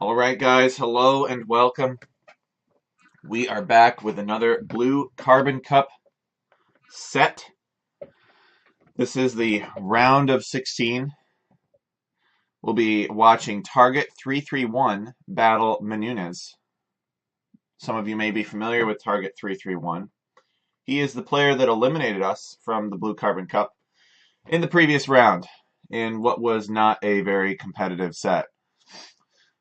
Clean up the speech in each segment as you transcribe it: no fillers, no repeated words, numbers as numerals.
All right, guys, hello and welcome. We are back with another Blue Carbon Cup set. This is the round of 16. We'll be watching Target331 battle Mununez. Some of you may be familiar with Target331. He is the player that eliminated us from the Blue Carbon Cup in the previous round in what was not a very competitive set,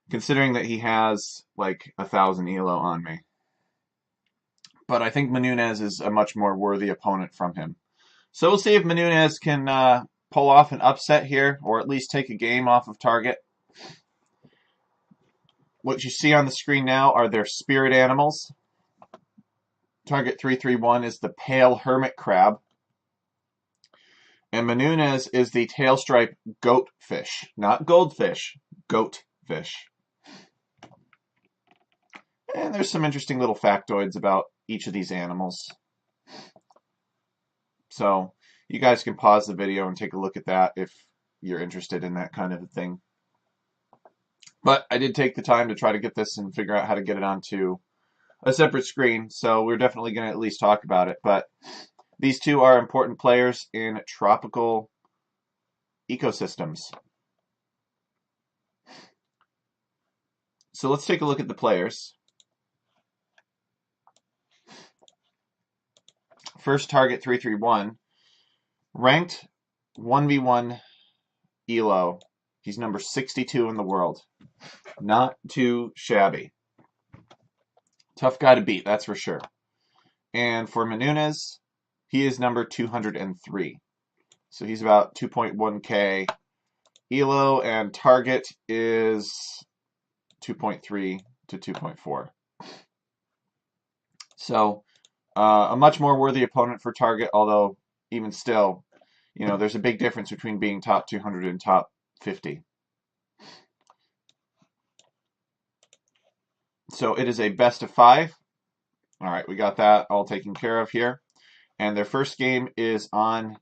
considering that he has like 1,000 ELO on me. But I think Mununez is a much more worthy opponent from him. So we'll see if Mununez can pull off an upset here, or at least take a game off of target. What you see on the screen now are their spirit animals. Target331 is the pale hermit crab. And Mununez is the tail stripe goatfish. Not goldfish, goatfish. And there's some interesting little factoids about each of these animals. So you guys can pause the video and take a look at that if you're interested in that kind of a thing. But I did take the time to try to get this and figure out how to get it onto a separate screen, so we're definitely going to at least talk about it. But these two are important players in tropical ecosystems. So let's take a look at the players. First, Target331, ranked 1v1 ELO. He's number 62 in the world. Not too shabby. Tough guy to beat, that's for sure. And for Mununez, he is number 203. So he's about 2.1k ELO, and target is 2.3 to 2.4. So a much more worthy opponent for target, although even still, you know, there's a big difference between being top 200 and top 50. So it is a best of 5. All right, we got that all taken care of here. And their first game is on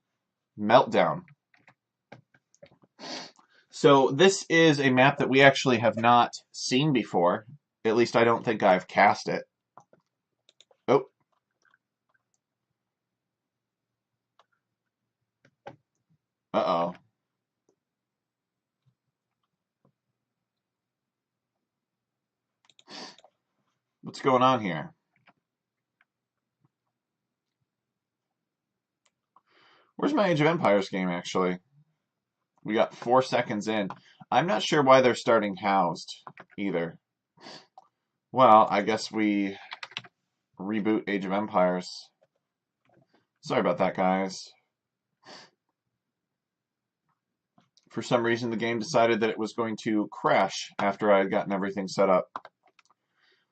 Meltdown. So this is a map that we actually have not seen before. At least I don't think I've cast it. Oh. Uh-oh. What's going on here? Where's my Age of Empires game, actually? We got 4 seconds in. I'm not sure why they're starting housed, either. Well, I guess we reboot Age of Empires. Sorry about that, guys. For some reason, the game decided that it was going to crash after I had gotten everything set up.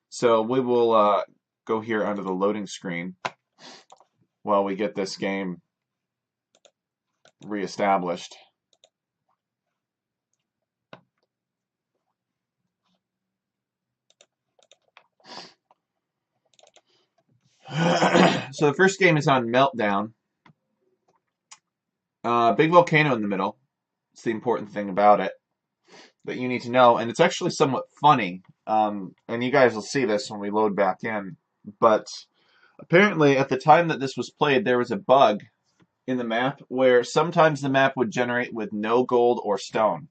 So we will go here under the loading screen while we get this game reestablished. So the first game is on Meltdown. Big volcano in the middle. It's the important thing about it that you need to know. And it's actually somewhat funny. And you guys will see this when we load back in. But apparently at the time that this was played, there was a bug in the map where sometimes the map would generate with no gold or stone.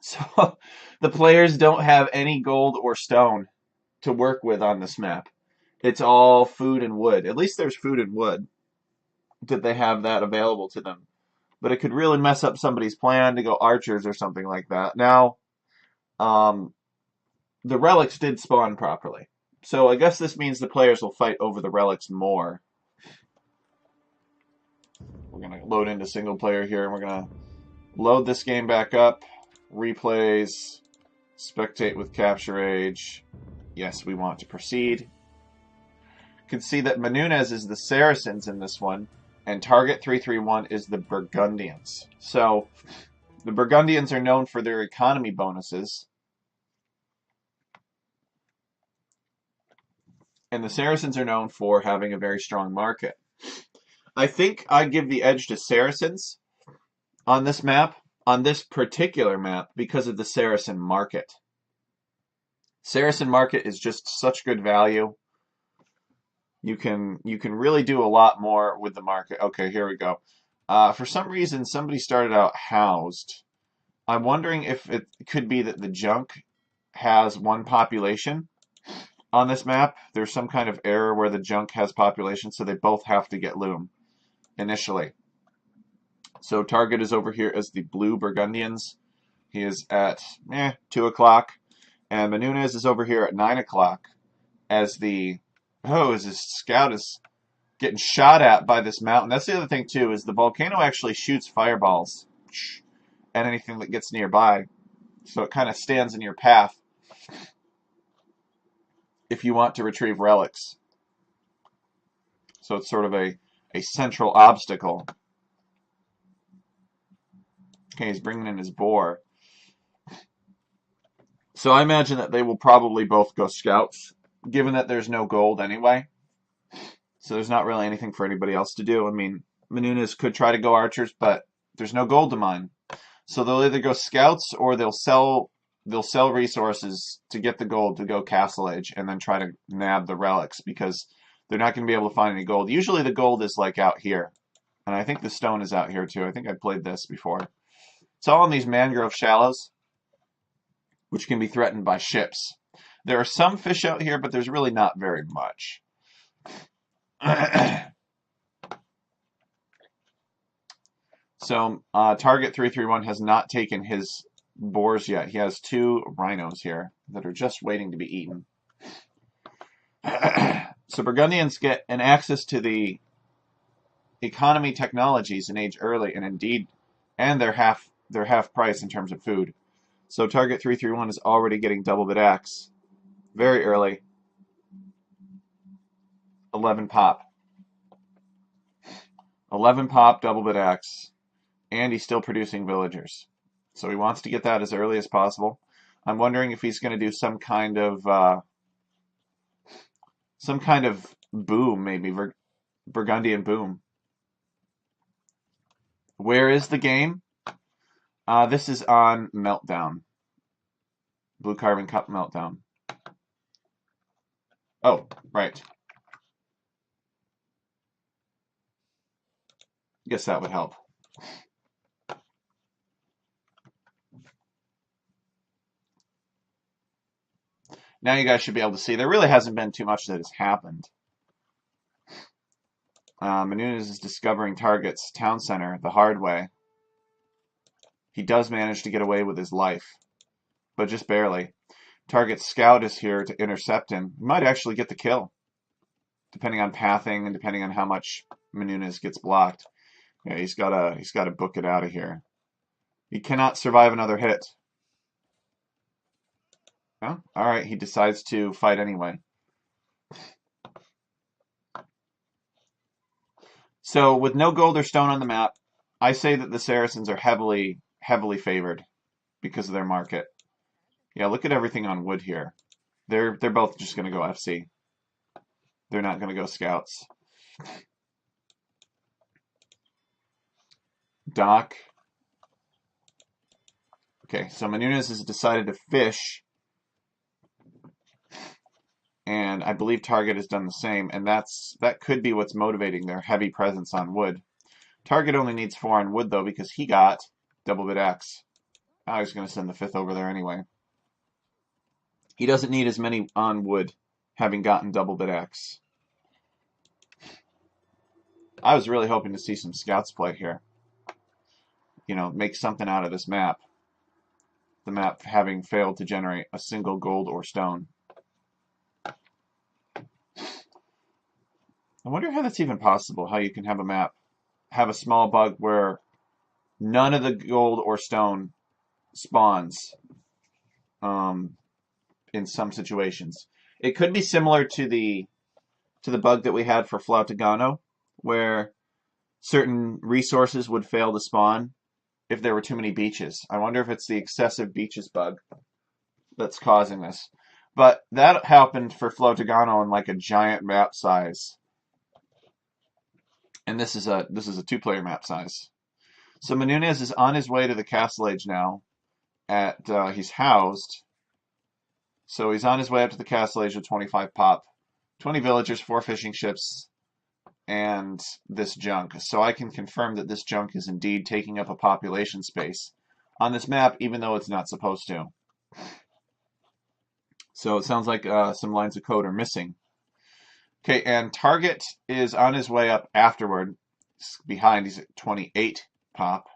So the players don't have any gold or stone to work with on this map. It's all food and wood. At least there's food and wood that they have that available to them. But it could really mess up somebody's plan to go archers or something like that. Now, the relics did spawn properly. So I guess this means the players will fight over the relics more. We're going to load into single player here, and we're going to load this game back up. Replays, spectate with capture age. Yes, we want to proceed. You can see that Mununez is the Saracens in this one, and Target331 is the Burgundians. So the Burgundians are known for their economy bonuses, and the Saracens are known for having a very strong market. I think I give the edge to Saracens on this map, on this particular map because of the Saracen market. Saracen market is just such good value. You can really do a lot more with the market. Okay, here we go. For some reason, somebody started out housed. I'm wondering if it could be that the junk has one population on this map. There's some kind of error where the junk has population, so they both have to get loom initially. So Target is over here as the blue Burgundians. He is at 2 o'clock. And Mununez is over here at 9 o'clock as the... Oh, as his scout is getting shot at by this mountain. That's the other thing, too, is the volcano actually shoots fireballs at anything that gets nearby. So it kind of stands in your path if you want to retrieve relics. So it's sort of a central obstacle. Okay, he's bringing in his boar. So I imagine that they will probably both go scouts, given that there's no gold anyway. So there's not really anything for anybody else to do. I mean, Mununez could try to go archers, but there's no gold to mine. So they'll either go scouts or they'll sell resources to get the gold to go Castle Age and then try to nab the relics because they're not going to be able to find any gold. Usually the gold is like out here. And I think the stone is out here too. I think I played this before. It's all in these mangrove shallows, which can be threatened by ships. There are some fish out here, but there's really not very much. So Target331 has not taken his boars yet. He has 2 rhinos here that are just waiting to be eaten. So Burgundians get an access to the economy technologies an age early, and they're half price in terms of food. So Target331 is already getting double bid axe very early. 11 pop. 11 pop, double bid axe. And he's still producing villagers. So he wants to get that as early as possible. I'm wondering if he's going to do some kind of boom, maybe Burgundian boom. Where is the game? This is on Meltdown. Blue Carbon Cup Meltdown. Oh, right. Guess that would help. Now you guys should be able to see. There really hasn't been too much that has happened. Mununez is discovering Target's town center the hard way. He does manage to get away with his life, but just barely. Target's scout is here to intercept him. He might actually get the kill, depending on pathing and depending on how much Mununez gets blocked. Yeah, he's got to book it out of here. He cannot survive another hit. Oh, all right, he decides to fight anyway. So with no gold or stone on the map, I say that the Saracens are heavily favored because of their market. Yeah, look at everything on wood here. They're both just going to go FC. They're not going to go scouts. Dock. Okay, so Mununez has decided to fish. And I believe Target has done the same, and that could be what's motivating their heavy presence on wood. Target only needs 4 on wood, though, because he got double bid axe. I was going to send the 5th over there anyway. He doesn't need as many on wood, having gotten double bid axe. I was really hoping to see some scouts play here. You know, make something out of this map. The map having failed to generate a single gold or stone. I wonder how that's even possible, how you can have a map, have a small bug where none of the gold or stone spawns in some situations. It could be similar to the bug that we had for Flautigano, where certain resources would fail to spawn if there were too many beaches. I wonder if it's the excessive beaches bug that's causing this. But that happened for Flautigano in like a giant map size. And this is a 2-player map size. So Mununez is on his way to the Castle Age now. He's housed. So he's on his way up to the Castle Age with 25 pop, 20 villagers, 4 fishing ships, and this junk. So I can confirm that this junk is indeed taking up a population space on this map, even though it's not supposed to. So it sounds like some lines of code are missing. Okay, and Target is on his way up afterward. Behind, he's at 28 pop.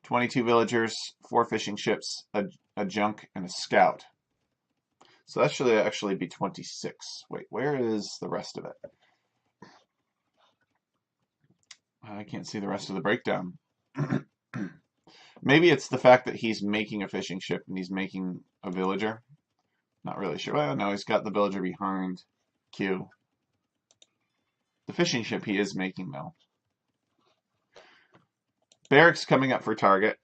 22 villagers, 4 fishing ships, a junk, and a scout. So that should actually be 26. Wait, where is the rest of it? I can't see the rest of the breakdown. Maybe it's the fact that he's making a fishing ship and he's making a villager. Not really sure. Well, no, he's got the villager behind Q. The fishing ship he is making, though. Barracks coming up for Target.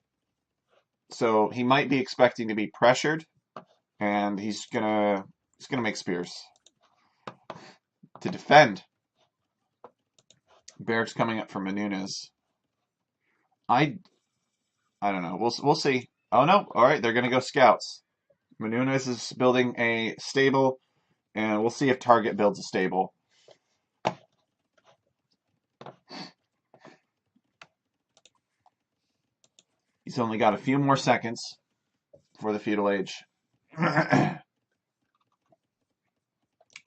So he might be expecting to be pressured, and he's gonna make spears to defend. Barracks coming up for Mununez. I don't know. We'll see. Oh no! All right, they're gonna go scouts. Mununez is building a stable, and we'll see if Target builds a stable. He's only got a few more seconds for the feudal age. There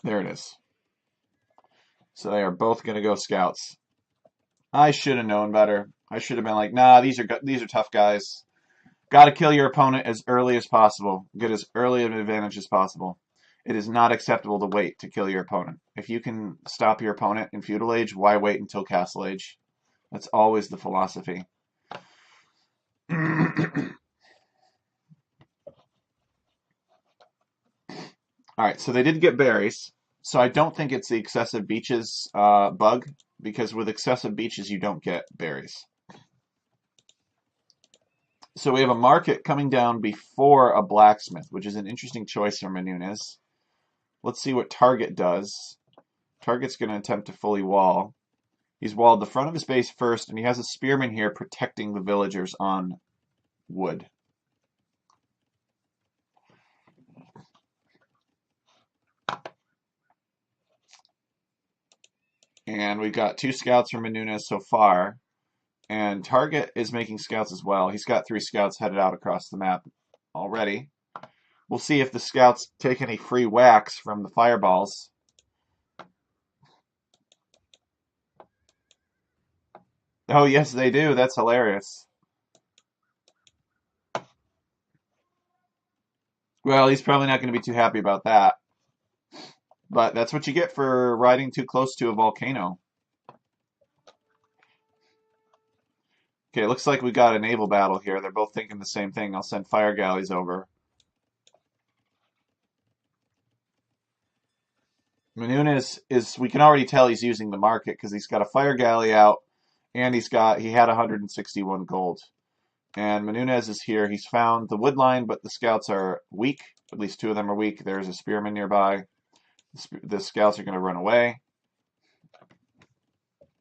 it is. So they are both going to go scouts. I should have known better. I should have been like, nah, these are tough guys. Got to kill your opponent as early as possible. Get as early of an advantage as possible. It is not acceptable to wait to kill your opponent. If you can stop your opponent in feudal age, why wait until castle age? That's always the philosophy. Alright, so they did get berries. So I don't think it's the excessive beaches bug, because with excessive beaches you don't get berries. So we have a market coming down before a blacksmith, which is an interesting choice for Mununez. Let's see what Target does. Target's going to attempt to fully wall. He's walled the front of his base first, and he has a spearman here protecting the villagers on wood. And we've got 2 scouts from Mununez so far. And Target is making scouts as well. He's got 3 scouts headed out across the map already. We'll see if the scouts take any free whacks from the fireballs. Oh, yes, they do. That's hilarious. Well, he's probably not going to be too happy about that. But that's what you get for riding too close to a volcano. Okay, it looks like we got a naval battle here. They're both thinking the same thing. I'll send fire galleys over. Mununez we can already tell he's using the market because he's got a fire galley out and he had 161 gold. And Mununez is here. He's found the wood line, but the scouts are weak. At least 2 of them are weak. There's a spearman nearby. The scouts are going to run away.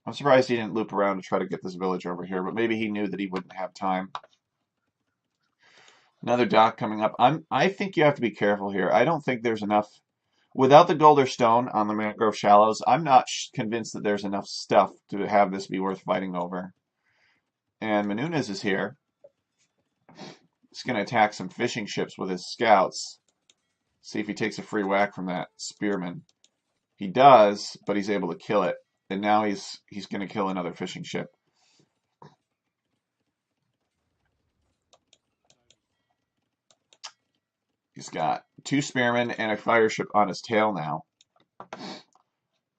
I'm surprised he didn't loop around to try to get this village over here, but maybe he knew that he wouldn't have time. Another dock coming up. I think you have to be careful here. I don't think there's enough. Without the gold or stone on the mangrove shallows, I'm not convinced that there's enough stuff to have this be worth fighting over. And Mununez is here. He's going to attack some fishing ships with his scouts. See if he takes a free whack from that spearman. He does, but he's able to kill it. And now he's going to kill another fishing ship. He's got 2 spearmen and a fire ship on his tail now.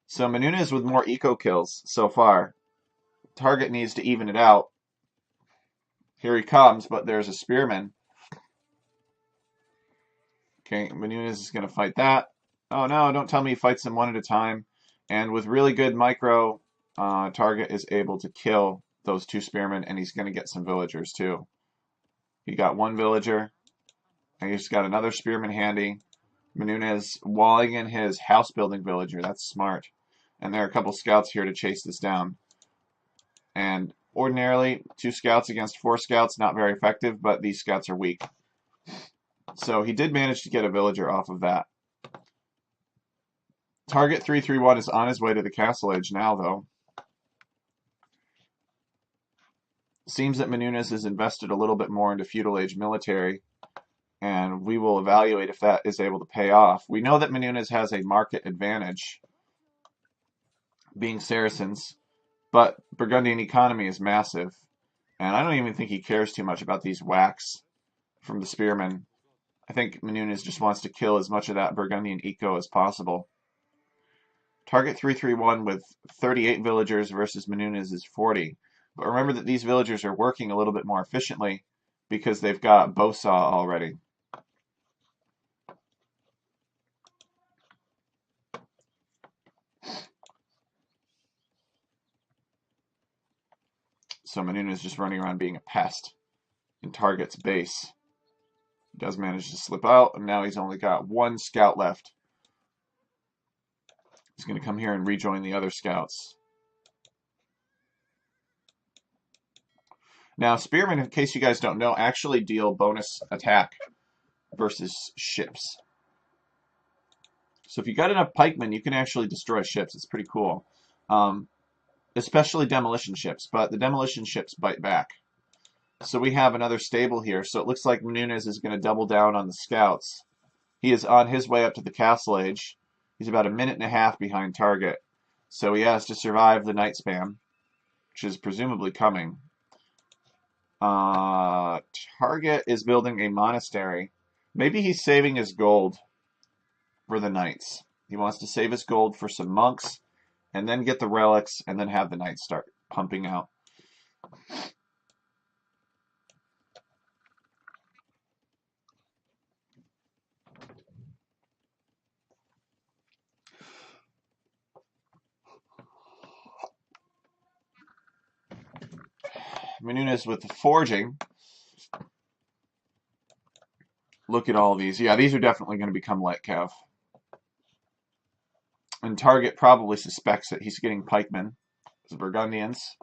So Mununez with more eco kills so far. Target needs to even it out. Here he comes, but there's a spearman. Okay, Mununez is going to fight that. Oh no, don't tell me he fights them one at a time. And with really good micro, Target is able to kill those 2 spearmen, and he's going to get some villagers too. He got 1 villager, and he's got another spearman handy. Mununez walling in his house building villager. That's smart. And there are a couple scouts here to chase this down. And Ordinarily, 2 scouts against 4 scouts, not very effective, but these scouts are weak. So he did manage to get a villager off of that. Target 331 is on his way to the castle age now, though. Seems that Mununez has invested a little bit more into feudal age military, and we will evaluate if that is able to pay off. We know that Mununez has a market advantage, being Saracens, but Burgundian economy is massive, and I don't even think he cares too much about these whacks from the spearmen. I think Mununez just wants to kill as much of that Burgundian eco as possible. Target 331 with 38 villagers versus Mununez is 40. But remember that these villagers are working a little bit more efficiently because they've got bowsaw already. So Mununez is just running around being a pest in Target's base. He does manage to slip out, and now he's only got 1 scout left. He's going to come here and rejoin the other scouts. Now, spearmen, in case you guys don't know, actually deal bonus attack versus ships. So if you got enough pikemen, you can actually destroy ships. It's pretty cool. Especially demolition ships, but the demolition ships bite back. So we have another stable here. So it looks like Mununez is going to double down on the scouts. He is on his way up to the castle age. He's about 1.5 minutes behind target. So he has to survive the night spam, which is presumably coming. Target is building a monastery. Maybe he's saving his gold for the knights. He wants to save his gold for some monks, and then get the relics, and then have the knights start pumping out. Mununez with the forging. Look at all these. Yeah, these are definitely going to become light cav. And Target probably suspects that he's getting pikemen. The Burgundians.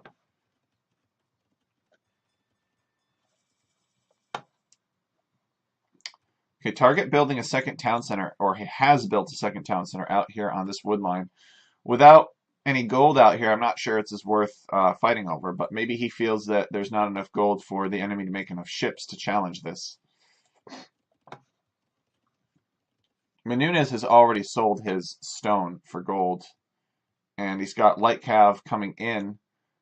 Okay, Target building a second town center, or he has built a second town center out here on this wood line. Without any gold out here, I'm not sure it's worth fighting over, but maybe he feels that there's not enough gold for the enemy to make enough ships to challenge this. Mununez has already sold his stone for gold, and he's got light cav coming in.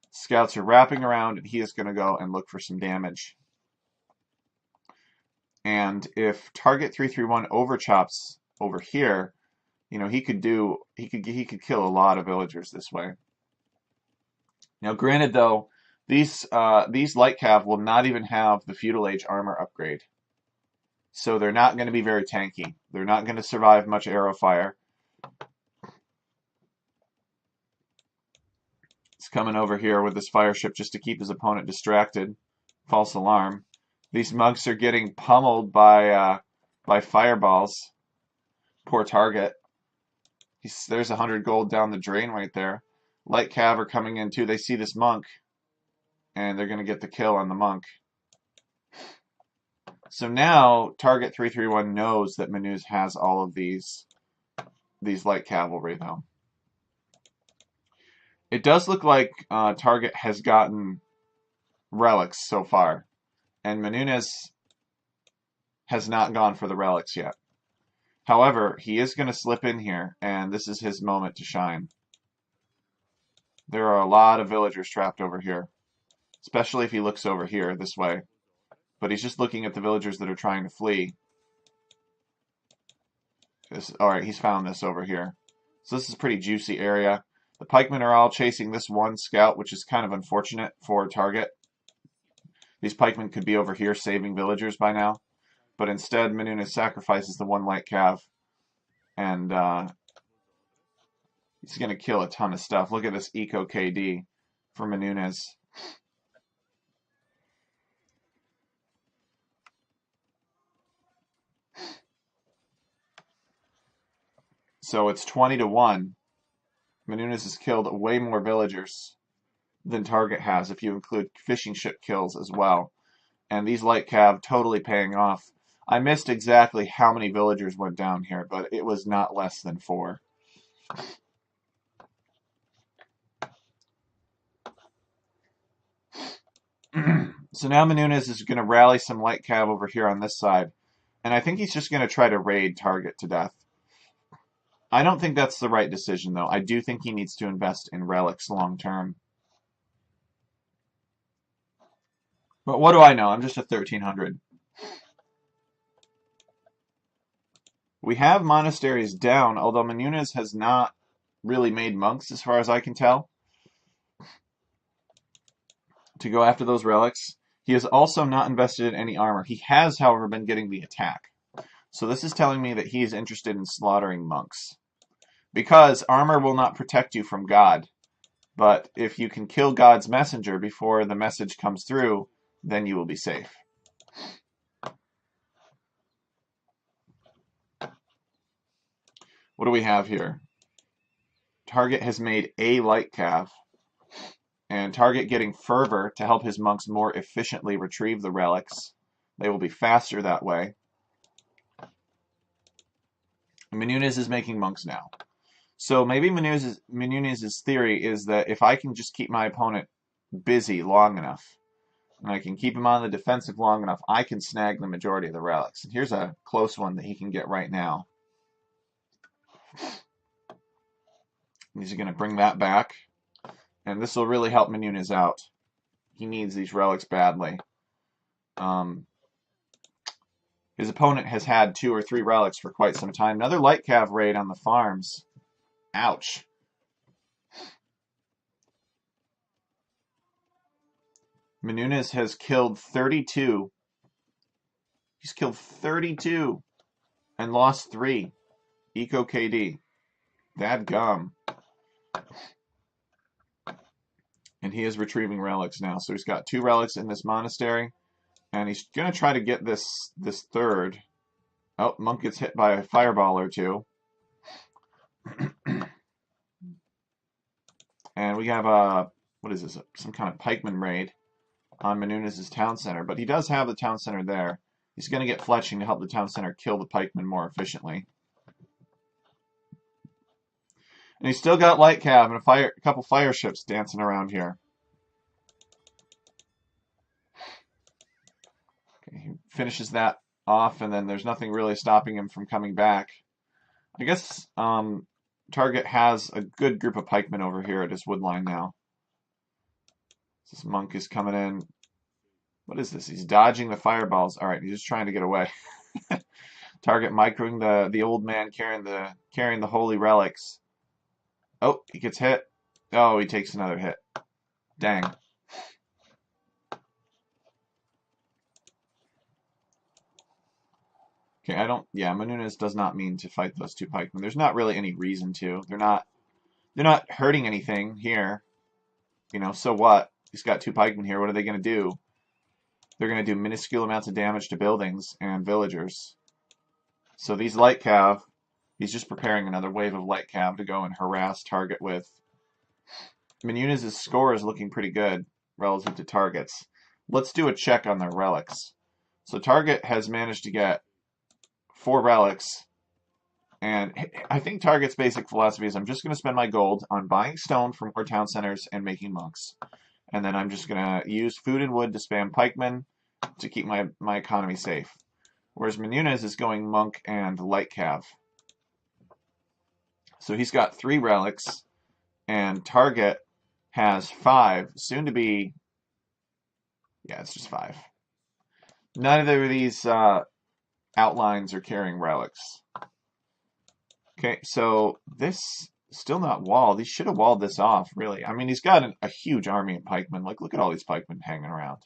Scouts are wrapping around, and he is going to go and look for some damage. And if Target 331 overchops over here, you know, he could kill a lot of villagers this way. Now, granted though, these light cav will not even have the feudal age armor upgrade, so they're not going to be very tanky. They're not going to survive much arrow fire. He's coming over here with this fire ship just to keep his opponent distracted. False alarm. These monks are getting pummeled by fireballs. Poor Target. There's 100 gold down the drain right there. Light cav are coming in too. They see this monk, and they're going to get the kill on the monk. So now Target 331 knows that Mununez has all of these light cavalry though. It does look like Target has gotten relics so far, and Mununez has not gone for the relics yet. However, he is going to slip in here, and this is his moment to shine. There are a lot of villagers trapped over here, especially if he looks over here this way. But he's just looking at the villagers that are trying to flee. Alright, he's found this over here. So this is a pretty juicy area. The pikemen are all chasing this one scout, which is kind of unfortunate for Target. These pikemen could be over here saving villagers by now. But instead, Mununez sacrifices the one light cav. And he's going to kill a ton of stuff. Look at this Eco KD for Mununez. So it's 20-1. Mununez has killed way more villagers than Target has if you include fishing ship kills as well. And these light cav totally paying off. I missed exactly how many villagers went down here, but it was not less than 4. So now Mununez is going to rally some light cav over here on this side. And I think he's just going to try to raid Target to death. I don't think that's the right decision, though. I do think he needs to invest in relics long term. But what do I know? I'm just a 1300. We have monasteries down, although Mununez has not really made monks, as far as I can tell, to go after those relics. He has also not invested in any armor. He has, however, been getting the attack. So this is telling me that he is interested in slaughtering monks. Because armor will not protect you from God. But if you can kill God's messenger before the message comes through, then you will be safe. What do we have here? Target has made a light cav. And Target getting fervor to help his monks more efficiently retrieve the relics. They will be faster that way. Mununez is making monks now. So maybe Mununez's theory is that if I can just keep my opponent busy long enough, and I can keep him on the defensive long enough, I can snag the majority of the relics. And here's a close one that he can get right now. He's going to bring that back. And this will really help Mununez out. He needs these relics badly. His opponent has had 2 or 3 relics for quite some time. Another light cav raid on the farms. Ouch. Mununez has killed 32. He's killed 32 and lost 3. Eco KD. Dadgum. And he is retrieving relics now. So he's got 2 relics in this monastery. And he's going to try to get this third. Oh, monk gets hit by a fireball or 2. And we have what is this? Some kind of pikeman raid on Mununez's town center. But he does have the town center there. He's going to get fletching to help the town center kill the pikemen more efficiently. And he's still got light cav and a couple fire ships dancing around here. Okay, he finishes that off, and then there's nothing really stopping him from coming back. I guess Target has a good group of pikemen over here at his woodline now. This monk is coming in. What is this? He's dodging the fireballs. All right, he's just trying to get away. Target microing the old man carrying the holy relics. Oh, he gets hit. Oh, he takes another hit. Dang. Okay, Mununez does not mean to fight those 2 pikemen. There's not really any reason to. They're not hurting anything here. You know, so what? He's got 2 pikemen here. What are they going to do? They're going to do minuscule amounts of damage to buildings and villagers. So these light cav, he's just preparing another wave of light cav to go and harass Target with. Mununez's score is looking pretty good relative to Target's. Let's do a check on their relics. So Target has managed to get 4 relics. And I think Target's basic philosophy is I'm just going to spend my gold on buying stone from more town centers and making monks. And then I'm just going to use food and wood to spam pikemen to keep my economy safe. Whereas Mununez is going monk and light cav. So he's got 3 relics, and Target has 5, soon to be, yeah, it's just 5. Neither of these outlines are carrying relics. Okay, so this still not walled. He should have walled this off, really. I mean, he's got a huge army of pikemen. Like, look at all these pikemen hanging around.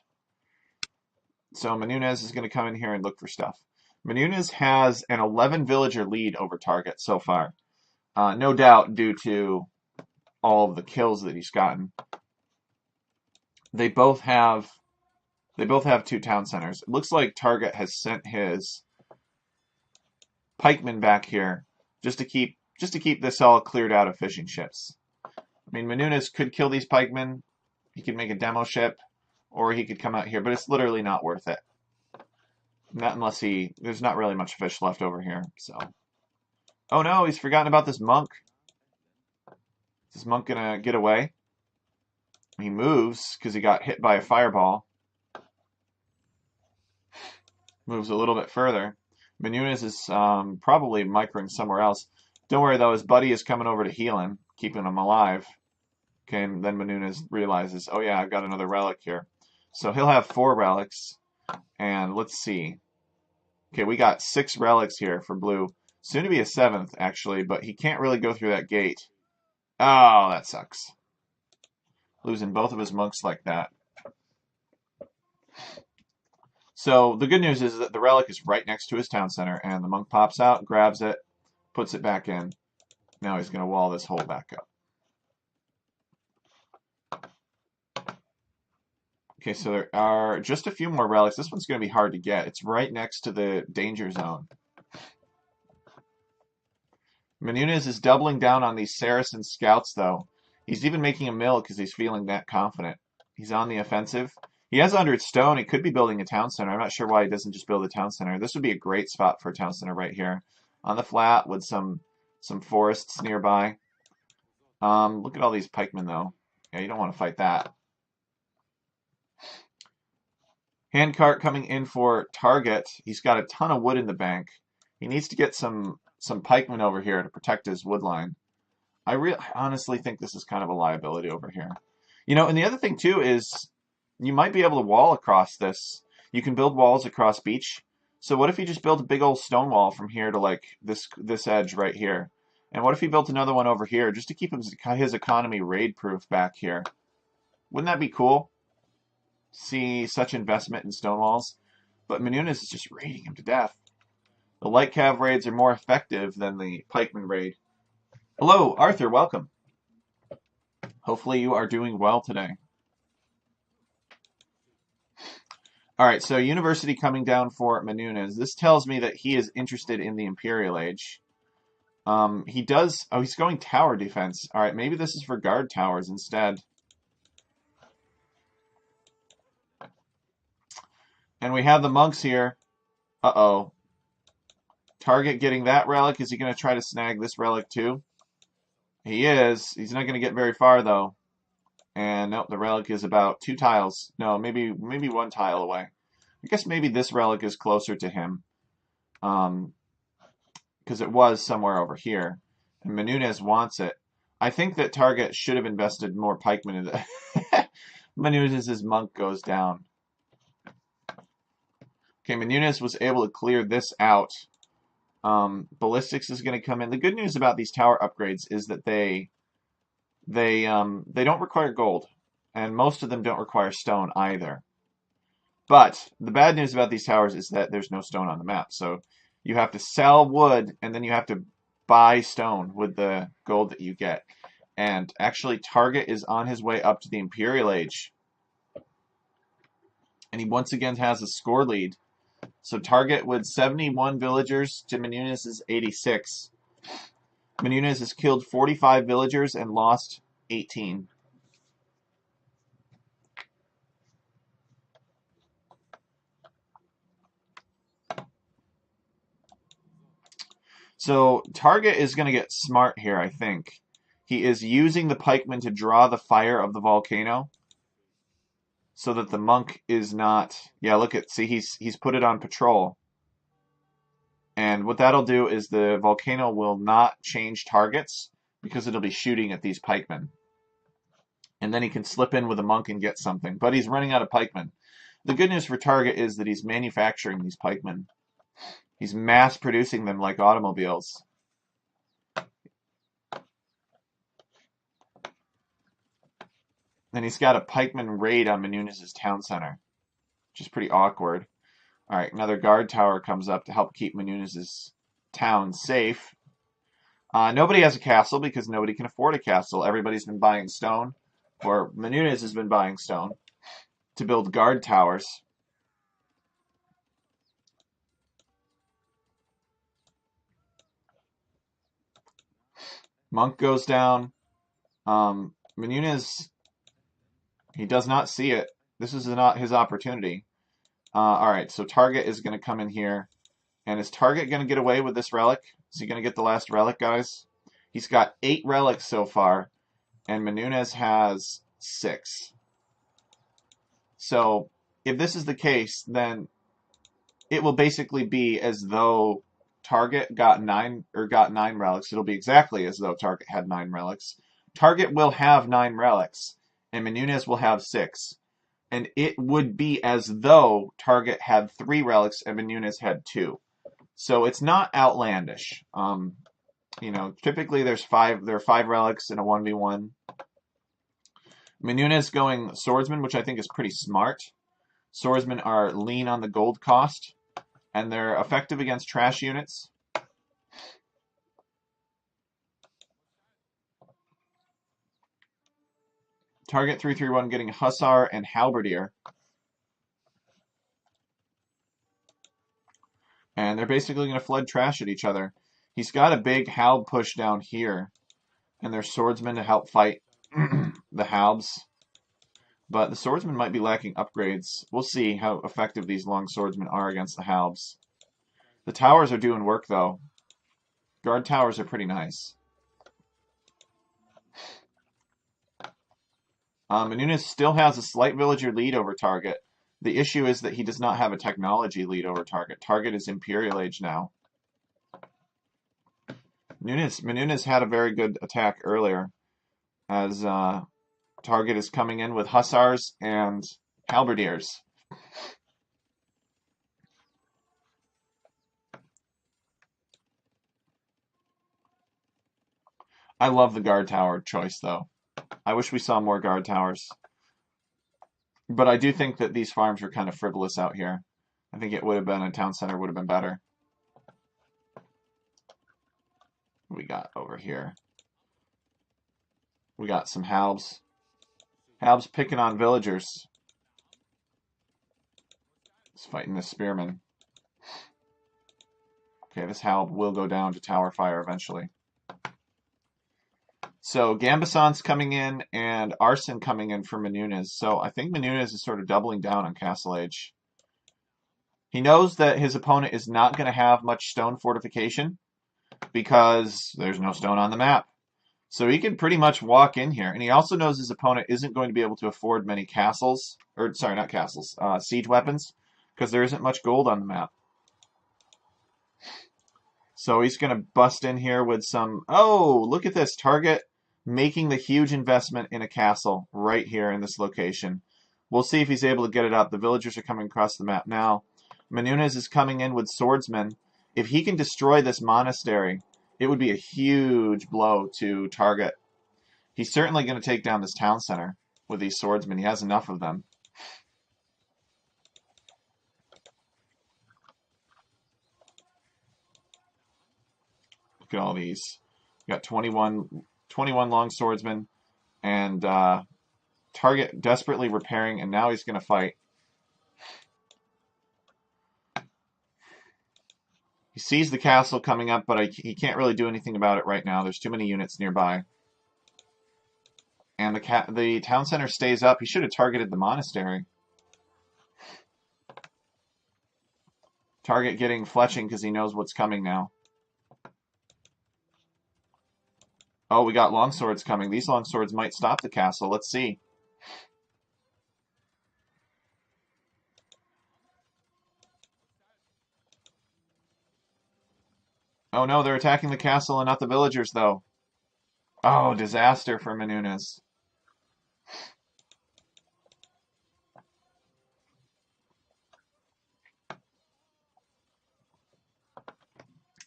So Mununez is going to come in here and look for stuff. Mununez has an 11 villager lead over Target so far. No doubt due to all of the kills that he's gotten. They both have 2 town centers. It looks like Target has sent his pikemen back here just to keep this all cleared out of fishing ships. I mean, Mununez could kill these pikemen He could make a demo ship, or he could come out here, but it's literally not worth it. Not unless there's not really much fish left over here, so. Oh no, he's forgotten about this monk. Is this monk gonna get away? He moves because he got hit by a fireball. Moves a little bit further. Mununez is probably microing somewhere else. Don't worry though, his buddy is coming over to heal him, keeping him alive. Okay, and then Mununez realizes, oh yeah, I've got another relic here. So he'll have 4 relics. And let's see. Okay, we got 6 relics here for blue. Soon to be a 7th, actually, but he can't really go through that gate. Oh, that sucks. Losing both of his monks like that. So the good news is that the relic is right next to his town center, and the monk pops out, grabs it, puts it back in. Now he's going to wall this hole back up. Okay, so there are just a few more relics. This one's going to be hard to get. It's right next to the danger zone. Mununez is doubling down on these Saracen scouts, though. He's even making a mill because he's feeling that confident. He's on the offensive. He has 100 stone. He could be building a town center. I'm not sure why he doesn't just build a town center. This would be a great spot for a town center right here. On the flat with some forests nearby. Look at all these pikemen, though. Yeah, you don't want to fight that. Handcart coming in for Target. He's got a ton of wood in the bank. He needs to get some pikemen over here to protect his wood line. I honestly think this is kind of a liability over here. You know, and the other thing too is you might be able to wall across this. You can build walls across beach. So what if you just built a big old stone wall from here to like this edge right here? And what if he built another one over here just to keep his economy raid proof back here? Wouldn't that be cool? See such investment in stone walls. But Mununez is just raiding him to death. The light cav raids are more effective than the pikeman raid. Hello, Arthur, welcome. Hopefully you are doing well today. All right, so University coming down for Mununez. This tells me that he is interested in the Imperial Age. He does... Oh, he's going tower defense. All right, maybe this is for guard towers instead. And we have the monks here. Uh-oh. Target getting that relic. Is he going to try to snag this relic too? He is. He's not going to get very far, though. And nope, the relic is about 2 tiles. No, maybe 1 tile away. I guess maybe this relic is closer to him. Because it was somewhere over here. And Mununez wants it. I think that Target should have invested more pikemen in it. Mununez's monk goes down. Okay, Mununez was able to clear this out. Ballistics is going to come in. The good news about these tower upgrades is that they don't require gold, and most of them don't require stone either. But the bad news about these towers is that there's no stone on the map, so you have to sell wood, and then you have to buy stone with the gold that you get. And actually, Target is on his way up to the Imperial Age, and he once again has a score lead. So Target with 71 villagers to Mununez's 86. Mununez has killed 45 villagers and lost 18. So Target is going to get smart here, I think. He is using the pikemen to draw the fire of the volcano so that the monk is not... Yeah, look at... See, he's put it on patrol. And what that'll do is the volcano will not change targets because it'll be shooting at these pikemen. And then he can slip in with a monk and get something. But he's running out of pikemen. The good news for Target is that he's manufacturing these pikemen. He's mass producing them like automobiles. And he's got a pikeman raid on Mununez's town center, which is pretty awkward. All right, another guard tower comes up to help keep Mununez's town safe. Nobody has a castle because nobody can afford a castle. Everybody's been buying stone, or Mununez has been buying stone to build guard towers. Monk goes down. Mununez He does not see it. This is not his opportunity. All right, so Target is going to come in here. And is Target going to get away with this relic? Is he going to get the last relic, guys? He's got 8 relics so far, and Mununez has 6. So if this is the case, then it will basically be as though Target got 9 relics. It'll be exactly as though Target had 9 relics. Target will have 9 relics, and Mununez will have 6. And it would be as though Target had 3 relics and Mununez had 2. So it's not outlandish. You know, typically there are 5 relics in a 1v1. Mununez going Swordsman, which I think is pretty smart. Swordsmen are lean on the gold cost, and they're effective against trash units. Target331 getting Hussar and Halberdier. And they're basically going to flood trash at each other. He's got a big Halb push down here, and there's swordsmen to help fight the Halbs. But the swordsmen might be lacking upgrades. We'll see how effective these long swordsmen are against the Halbs. The towers are doing work, though. Guard towers are pretty nice. Mununez still has a slight villager lead over Target. The issue is that he does not have a technology lead over Target. Target is Imperial Age now. Mununez had a very good attack earlier, as Target is coming in with Hussars and Halberdiers. I love the guard tower choice, though. I wish we saw more guard towers. But I do think that these farms are kind of frivolous out here. I think it would have been, a town center would have been better. What we got over here? We got some Halbs. Halbs picking on villagers. He's fighting the spearman. Okay, this Halb will go down to tower fire eventually. So Gambason's coming in and Arson coming in for Mununez. So I think Mununez is sort of doubling down on Castle Age. He knows that his opponent is not going to have much stone fortification because there's no stone on the map. So he can pretty much walk in here. And he also knows his opponent isn't going to be able to afford many castles, or sorry, not castles, siege weapons, because there isn't much gold on the map. So he's going to bust in here with some, oh, look at this, Target making the huge investment in a castle right here in this location. We'll see if he's able to get it up. The villagers are coming across the map now. Mununez is coming in with swordsmen. If he can destroy this monastery, it would be a huge blow to Target. He's certainly going to take down this town center with these swordsmen. He has enough of them. Look at all these. We got 21 long swordsmen, and Target desperately repairing, and now he's going to fight. He sees the castle coming up, but he can't really do anything about it right now. There's too many units nearby. And the town center stays up. He should have targeted the monastery. Target getting fletching because he knows what's coming now. Oh, we got longswords coming. These longswords might stop the castle. Let's see. Oh no, they're attacking the castle and not the villagers, though. Oh, disaster for Mununez.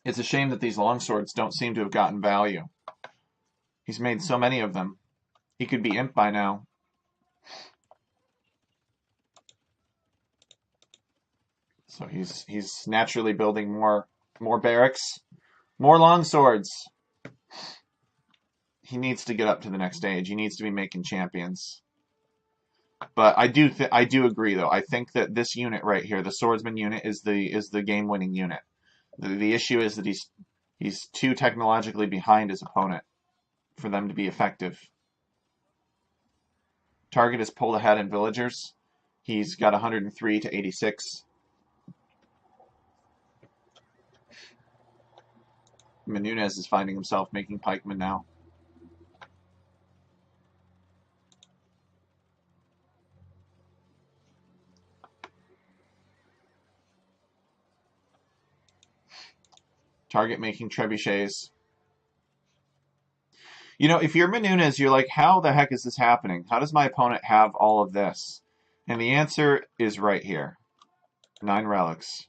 It's a shame that these longswords don't seem to have gotten value. He's made so many of them. He could be imp by now. So he's naturally building more barracks, more longswords. He needs to get up to the next stage. He needs to be making champions. But I do agree, though. I think that this unit right here, the swordsman unit, is the game-winning unit. The issue is that he's too technologically behind his opponent for them to be effective. Target is pulled ahead in villagers. He's got 103 to 86. Mununez is finding himself making pikemen now. Target making trebuchets. You know, if you're Mununez, you're like, how the heck is this happening? How does my opponent have all of this? And the answer is right here. 9 relics.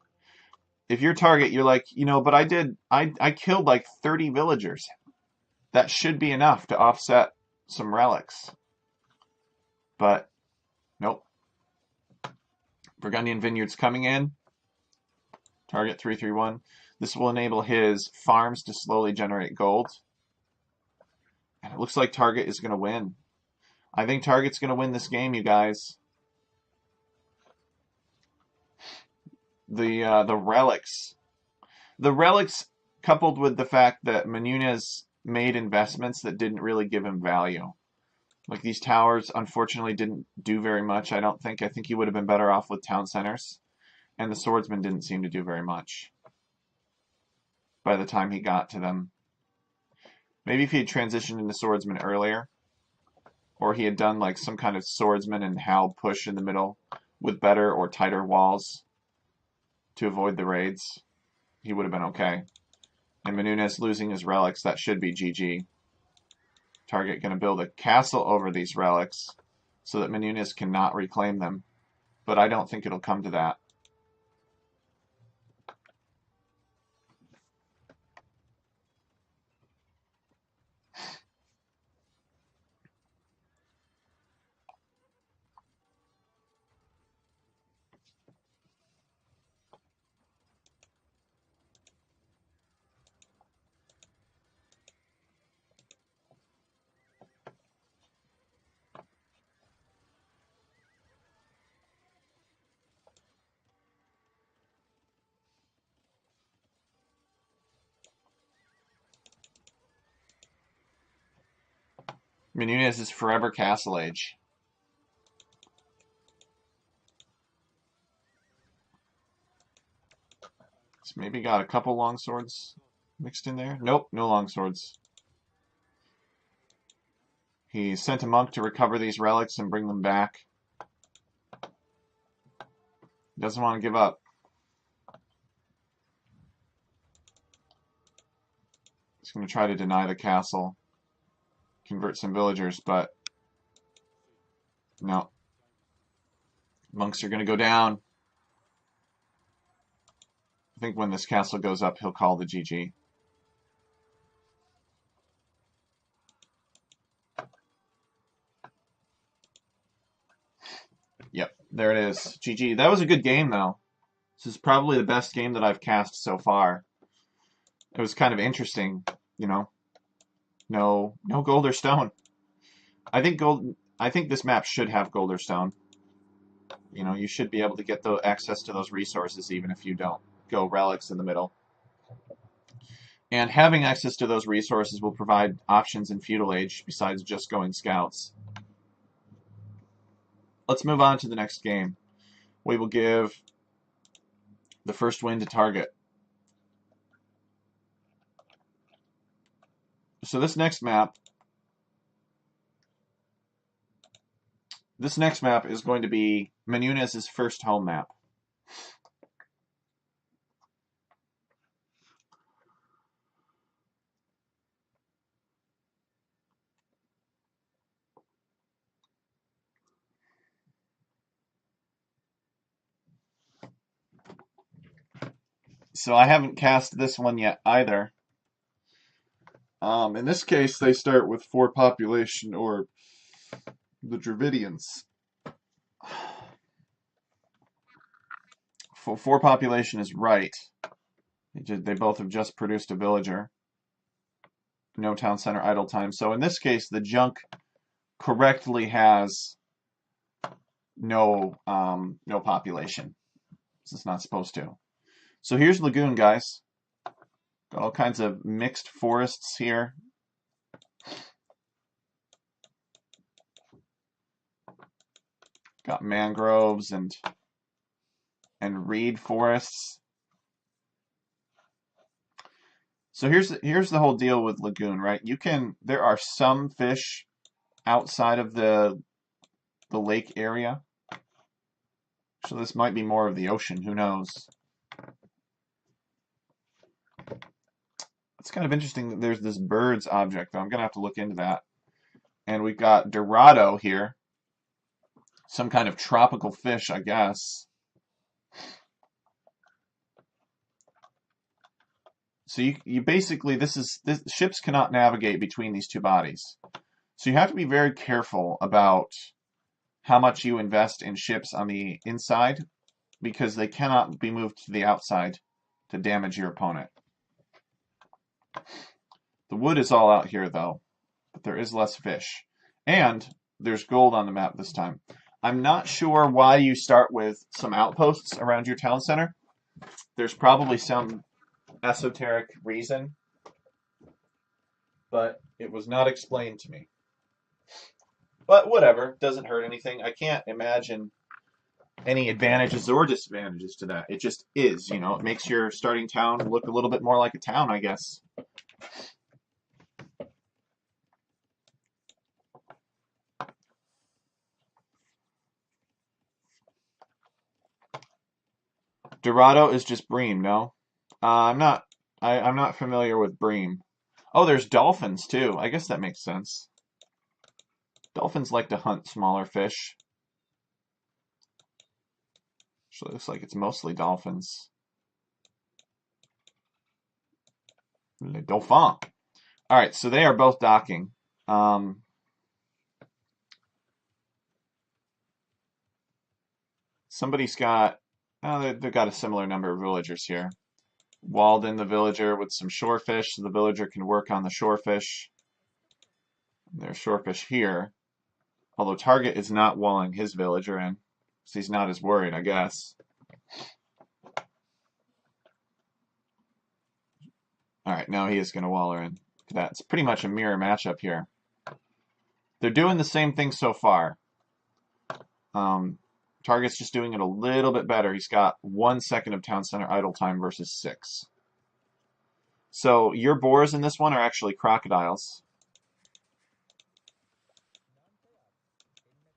If you're Target, you're like, you know, but I killed like 30 villagers. That should be enough to offset some relics. But, nope. Burgundian Vineyards coming in. Target331. This will enable his farms to slowly generate gold. And it looks like Target is going to win. I think Target's going to win this game, you guys. The relics. The relics, coupled with the fact that Mununez made investments that didn't really give him value. Like these towers, unfortunately, didn't do very much, I don't think. I think he would have been better off with town centers. And the swordsman didn't seem to do very much by the time he got to them. Maybe if he had transitioned into swordsman earlier, or he had done like some kind of swordsman and Hal push in the middle with better or tighter walls to avoid the raids, he would have been okay. And Mununez losing his relics, that should be GG. Target going to build a castle over these relics so that Mununez cannot reclaim them. But I don't think it'll come to that. Mununez is forever Castle Age. He's maybe got a couple longswords mixed in there. Nope, no longswords. He sent a monk to recover these relics and bring them back. He doesn't want to give up. He's going to try to deny the castle. Convert some villagers, but no. Monks are going to go down. I think when this castle goes up, he'll call the GG. Yep, there it is. GG. That was a good game, though. This is probably the best game that I've cast so far. It was kind of interesting, you know. No gold or stone. I think this map should have gold or stone. You know, you should be able to get the access to those resources even if you don't go relics in the middle. And having access to those resources will provide options in Feudal Age besides just going scouts. Let's move on to the next game. We will give the first win to Target. So this next map is going to be Mununez's first home map. So I haven't cast this one yet either. In this case, they start with 4 population, or the Dravidians. 4 population is right. They both have just produced a villager. No town center idle time. So in this case, the junk correctly has no population. It's not supposed to. So here's Lagoon, guys. Got all kinds of mixed forests here. Got mangroves and reed forests. So here's the whole deal with lagoon, right? There are some fish outside of the lake area. So this might be more of the ocean, who knows? It's kind of interesting that there's this birds object, though. I'm going to have to look into that. And we've got Dorado here. Some kind of tropical fish, I guess. So you basically, ships cannot navigate between these two bodies. So you have to be very careful about how much you invest in ships on the inside, because they cannot be moved to the outside to damage your opponent. The wood is all out here, though, but there is less fish. And there's gold on the map this time. I'm not sure why you start with some outposts around your town center. There's probably some esoteric reason, but it was not explained to me. But whatever, doesn't hurt anything. I can't imagine any advantages or disadvantages to that. It just is, you know. It makes your starting town look a little bit more like a town, I guess. Dorado is just bream, no? I'm not familiar with bream. Oh, there's dolphins too. I guess that makes sense. Dolphins like to hunt smaller fish. Actually, looks like it's mostly dolphins. Le dauphin. All right, so they are both docking. Somebody's got, oh, they've got a similar number of villagers here. Walden, the villager, with some shorefish, so the villager can work on the shorefish. There's shorefish here. Although Target is not walling his villager in, so he's not as worried, I guess. Alright, now he is going to wall her in. That's pretty much a mirror matchup here. They're doing the same thing so far. Target's just doing it a little bit better. He's got 1 second of town center idle time versus 6. So your boars in this one are actually crocodiles.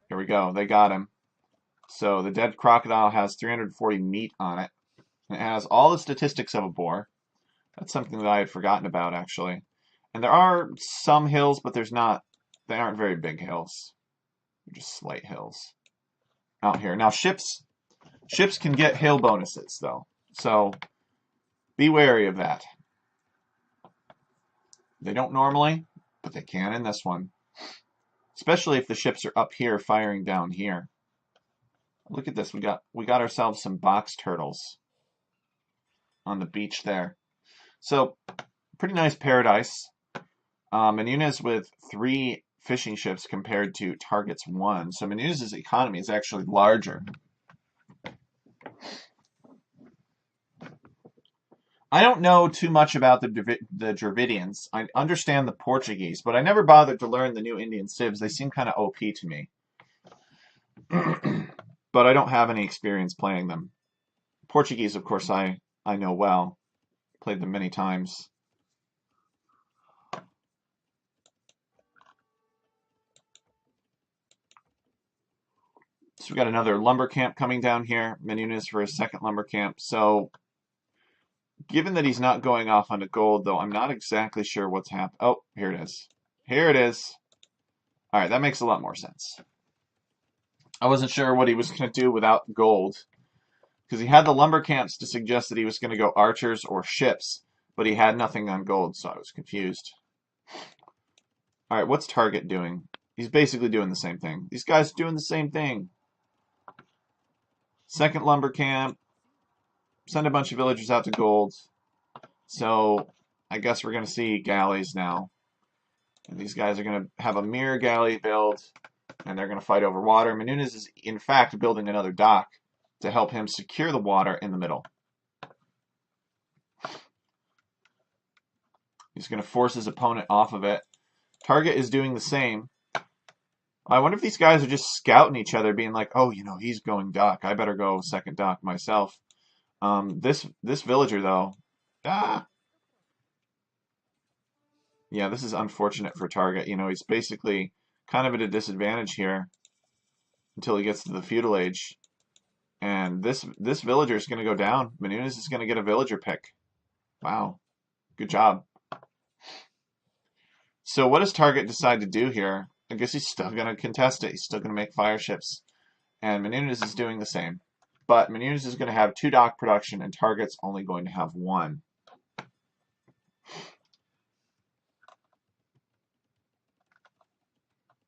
Here we go. They got him. So the dead crocodile has 340 meat on it. And it has all the statistics of a boar. That's something that I had forgotten about, actually. And there are some hills, but they aren't very big hills. They're just slight hills out here. Now, ships can get hill bonuses, though. So be wary of that. They don't normally, but they can in this one. Especially if the ships are up here firing down here. Look at this. We got ourselves some box turtles on the beach there. So pretty nice paradise. Mununez with 3 fishing ships compared to Target's 1. So Mununez's economy is actually larger. I don't know too much about the Dravidians. I understand the Portuguese, but I never bothered to learn the new Indian civs. They seem kind of OP to me. But I don't have any experience playing them. Portuguese, of course, I know well. Played them many times. So we got another lumber camp coming down here. Mununez for his second lumber camp. So given that he's not going off onto gold, though, I'm not exactly sure what's happening. Oh, here it is. Here it is. All right, that makes a lot more sense. I wasn't sure what he was going to do without gold, because he had the lumber camps to suggest that he was going to go archers or ships, but he had nothing on gold, so I was confused. All right, what's Target doing? He's basically doing the same thing. These guys are doing the same thing. Second lumber camp. Send a bunch of villagers out to gold. So I guess we're going to see galleys now. And these guys are going to have a mirror galley build, and they're going to fight over water. Mununez is, in fact, building another dock to help him secure the water in the middle. He's going to force his opponent off of it. Target is doing the same. I wonder if these guys are just scouting each other, being like, oh, you know, he's going dock. I better go second dock myself. This villager though, ah, yeah, this is unfortunate for Target. You know, he's basically kind of at a disadvantage here until he gets to the feudal age. And this villager is going to go down. Mununez is going to get a villager pick. Wow, good job. So what does Target decide to do here? I guess he's still going to contest it. He's still going to make fire ships. And Mununez is doing the same. But Mununez is going to have 2 dock production, and Target's only going to have 1.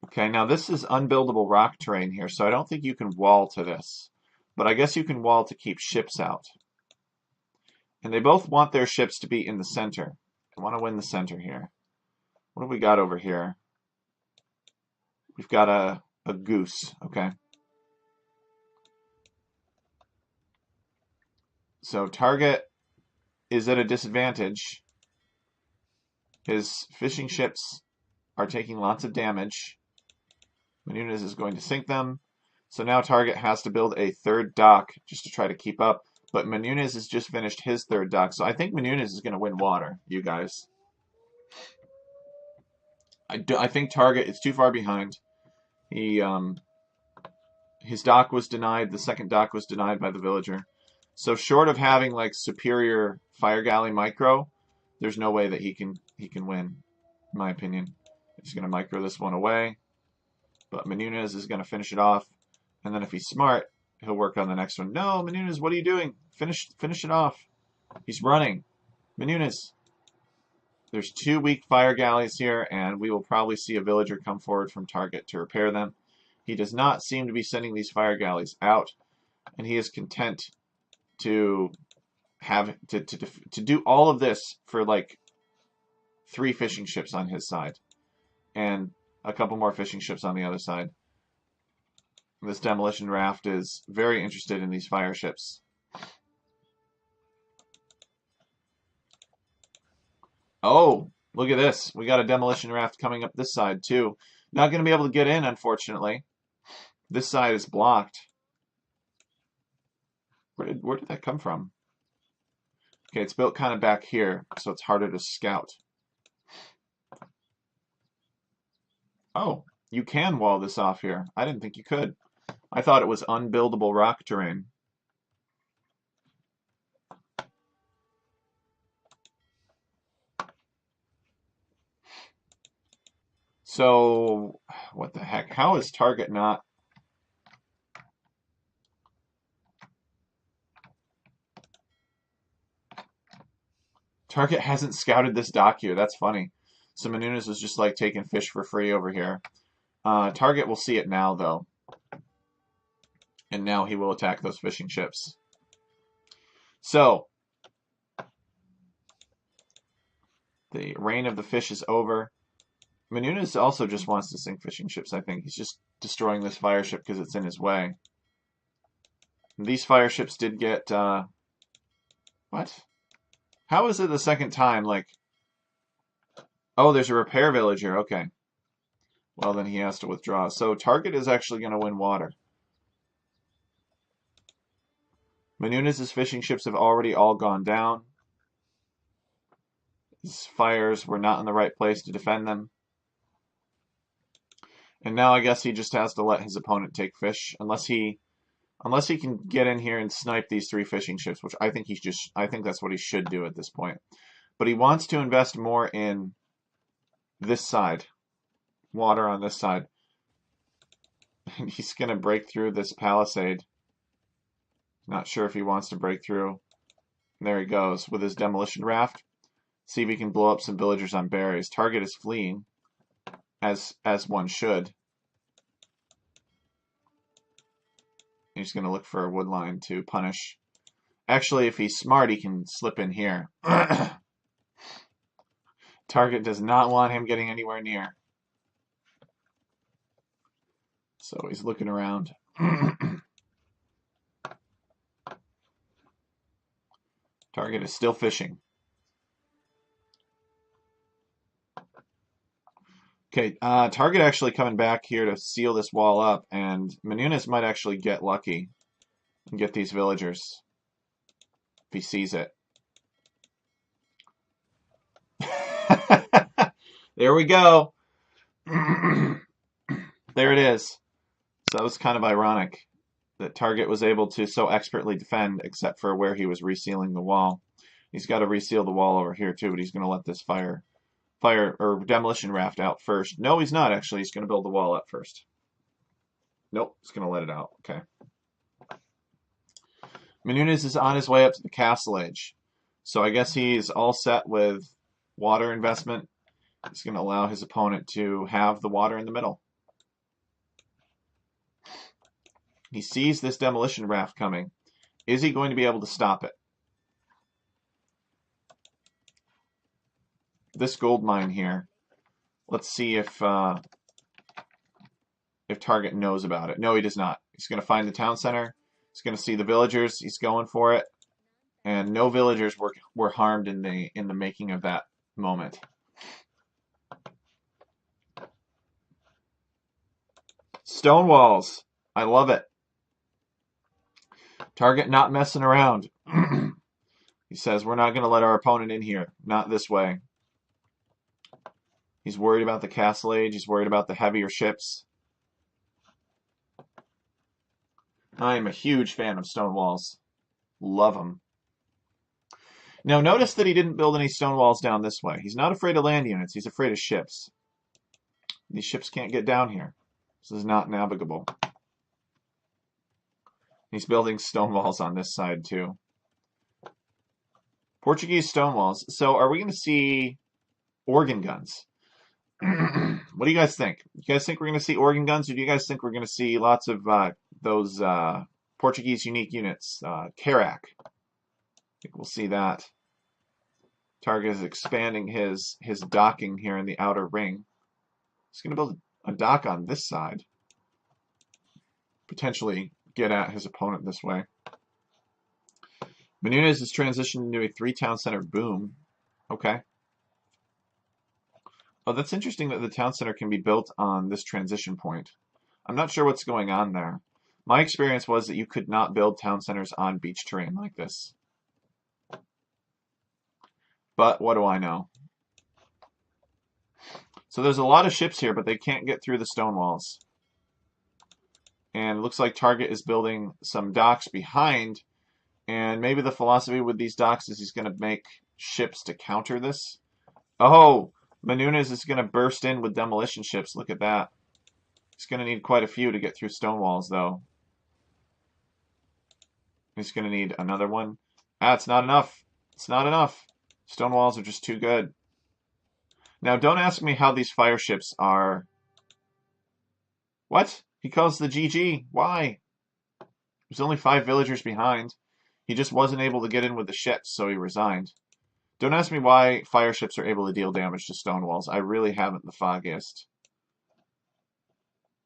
Okay, now this is unbuildable rock terrain here, so I don't think you can wall to this. But I guess you can wall to keep ships out. And they both want their ships to be in the center. They want to win the center here. What have we got over here? We've got a goose, okay. So Target is at a disadvantage. His fishing ships are taking lots of damage. Mununez is going to sink them. So now Target has to build a 3rd dock just to try to keep up. But Mununez has just finished his 3rd dock. So I think Mununez is going to win water, you guys. I think Target is too far behind. His dock was denied. The 2nd dock was denied by the villager. So short of having like superior fire galley micro, there's no way that he can win, in my opinion. He's going to micro this one away. But Mununez is going to finish it off. And then if he's smart, he'll work on the next one. No, Mununez, what are you doing? Finish it off. He's running. Mununez. There's 2 weak fire galleys here, and we will probably see a villager come forward from Target to repair them. He does not seem to be sending these fire galleys out, and he is content to have to do all of this for like 3 fishing ships on his side, and a couple more fishing ships on the other side. This demolition raft is very interested in these fire ships. Oh, look at this. We got a demolition raft coming up this side too. Not going to be able to get in, unfortunately. This side is blocked. Where did that come from? Okay, it's built kind of back here, so it's harder to scout. Oh, you can wall this off here. I didn't think you could. I thought it was unbuildable rock terrain. So, what the heck? How is Target not... Target hasn't scouted this dock here. That's funny. So Mununez was just like taking fish for free over here. Target will see it now, though. And now he will attack those fishing ships. So, the reign of the fish is over. Mununez also just wants to sink fishing ships, I think. He's just destroying this fire ship because it's in his way. And these fire ships did get... what? How is it the 2nd time? Like... oh, there's a repair villager. Okay. Well, then he has to withdraw. So Target is actually going to win water. Mununez's fishing ships have already all gone down. His fires were not in the right place to defend them. And now I guess he just has to let his opponent take fish, unless he can get in here and snipe these 3 fishing ships, which I think I think that's what he should do at this point. But he wants to invest more in this side, water on this side. And he's going to break through this palisade. Not sure if he wants to break through. There he goes with his demolition raft. See if he can blow up some villagers on berries. Target is fleeing, as one should. He's going to look for a wood line to punish. Actually, if he's smart, he can slip in here. Target does not want him getting anywhere near. So he's looking around. Target is still fishing. Okay, Target actually coming back here to seal this wall up, and Mununez might actually get lucky and get these villagers if he sees it. There we go. There it is. So that was kind of ironic that Target was able to so expertly defend, except for where he was resealing the wall. He's got to reseal the wall over here too, but he's going to let this fire or demolition raft out first. No, he's not actually. He's going to build the wall up first. Nope, he's going to let it out. Okay. Mununez is on his way up to the castle edge. So I guess he's all set with water investment. He's going to allow his opponent to have the water in the middle. He sees this demolition raft coming. Is he going to be able to stop it? This gold mine here. Let's see if Target knows about it. No, he does not. He's going to find the town center. He's going to see the villagers. He's going for it. And no villagers were harmed in the making of that moment. Stone walls. I love it. Target not messing around. He says, we're not going to let our opponent in here. Not this way. He's worried about the castle age. He's worried about the heavier ships. I am a huge fan of stone walls. Love them. Now notice that he didn't build any stone walls down this way. He's not afraid of land units. He's afraid of ships. These ships can't get down here. This is not navigable. He's building stone walls on this side too. Portuguese stone walls. So are we going to see organ guns? What do you guys think? You guys think we're going to see organ guns, or do you guys think we're going to see lots of those Portuguese unique units? Carac. I think we'll see that. Target is expanding his docking here in the outer ring. He's going to build a dock on this side. Potentially get at his opponent this way. Mununez is transitioned into a 3-town center boom. Okay. Oh, that's interesting that the town center can be built on this transition point. I'm not sure what's going on there. My experience was that you could not build town centers on beach terrain like this. But what do I know? So there's a lot of ships here, but they can't get through the stone walls. And it looks like Target is building some docks behind. And maybe the philosophy with these docks is he's going to make ships to counter this. Oh, Mununez is going to burst in with demolition ships. Look at that. He's going to need quite a few to get through stone walls, though. He's going to need another one. It's not enough. It's not enough. Stone walls are just too good. Now, don't ask me how these fire ships are... What? He calls the GG. Why? There's only 5 villagers behind. He just wasn't able to get in with the ships, so he resigned. Don't ask me why fire ships are able to deal damage to stone walls. I really haven't the foggiest.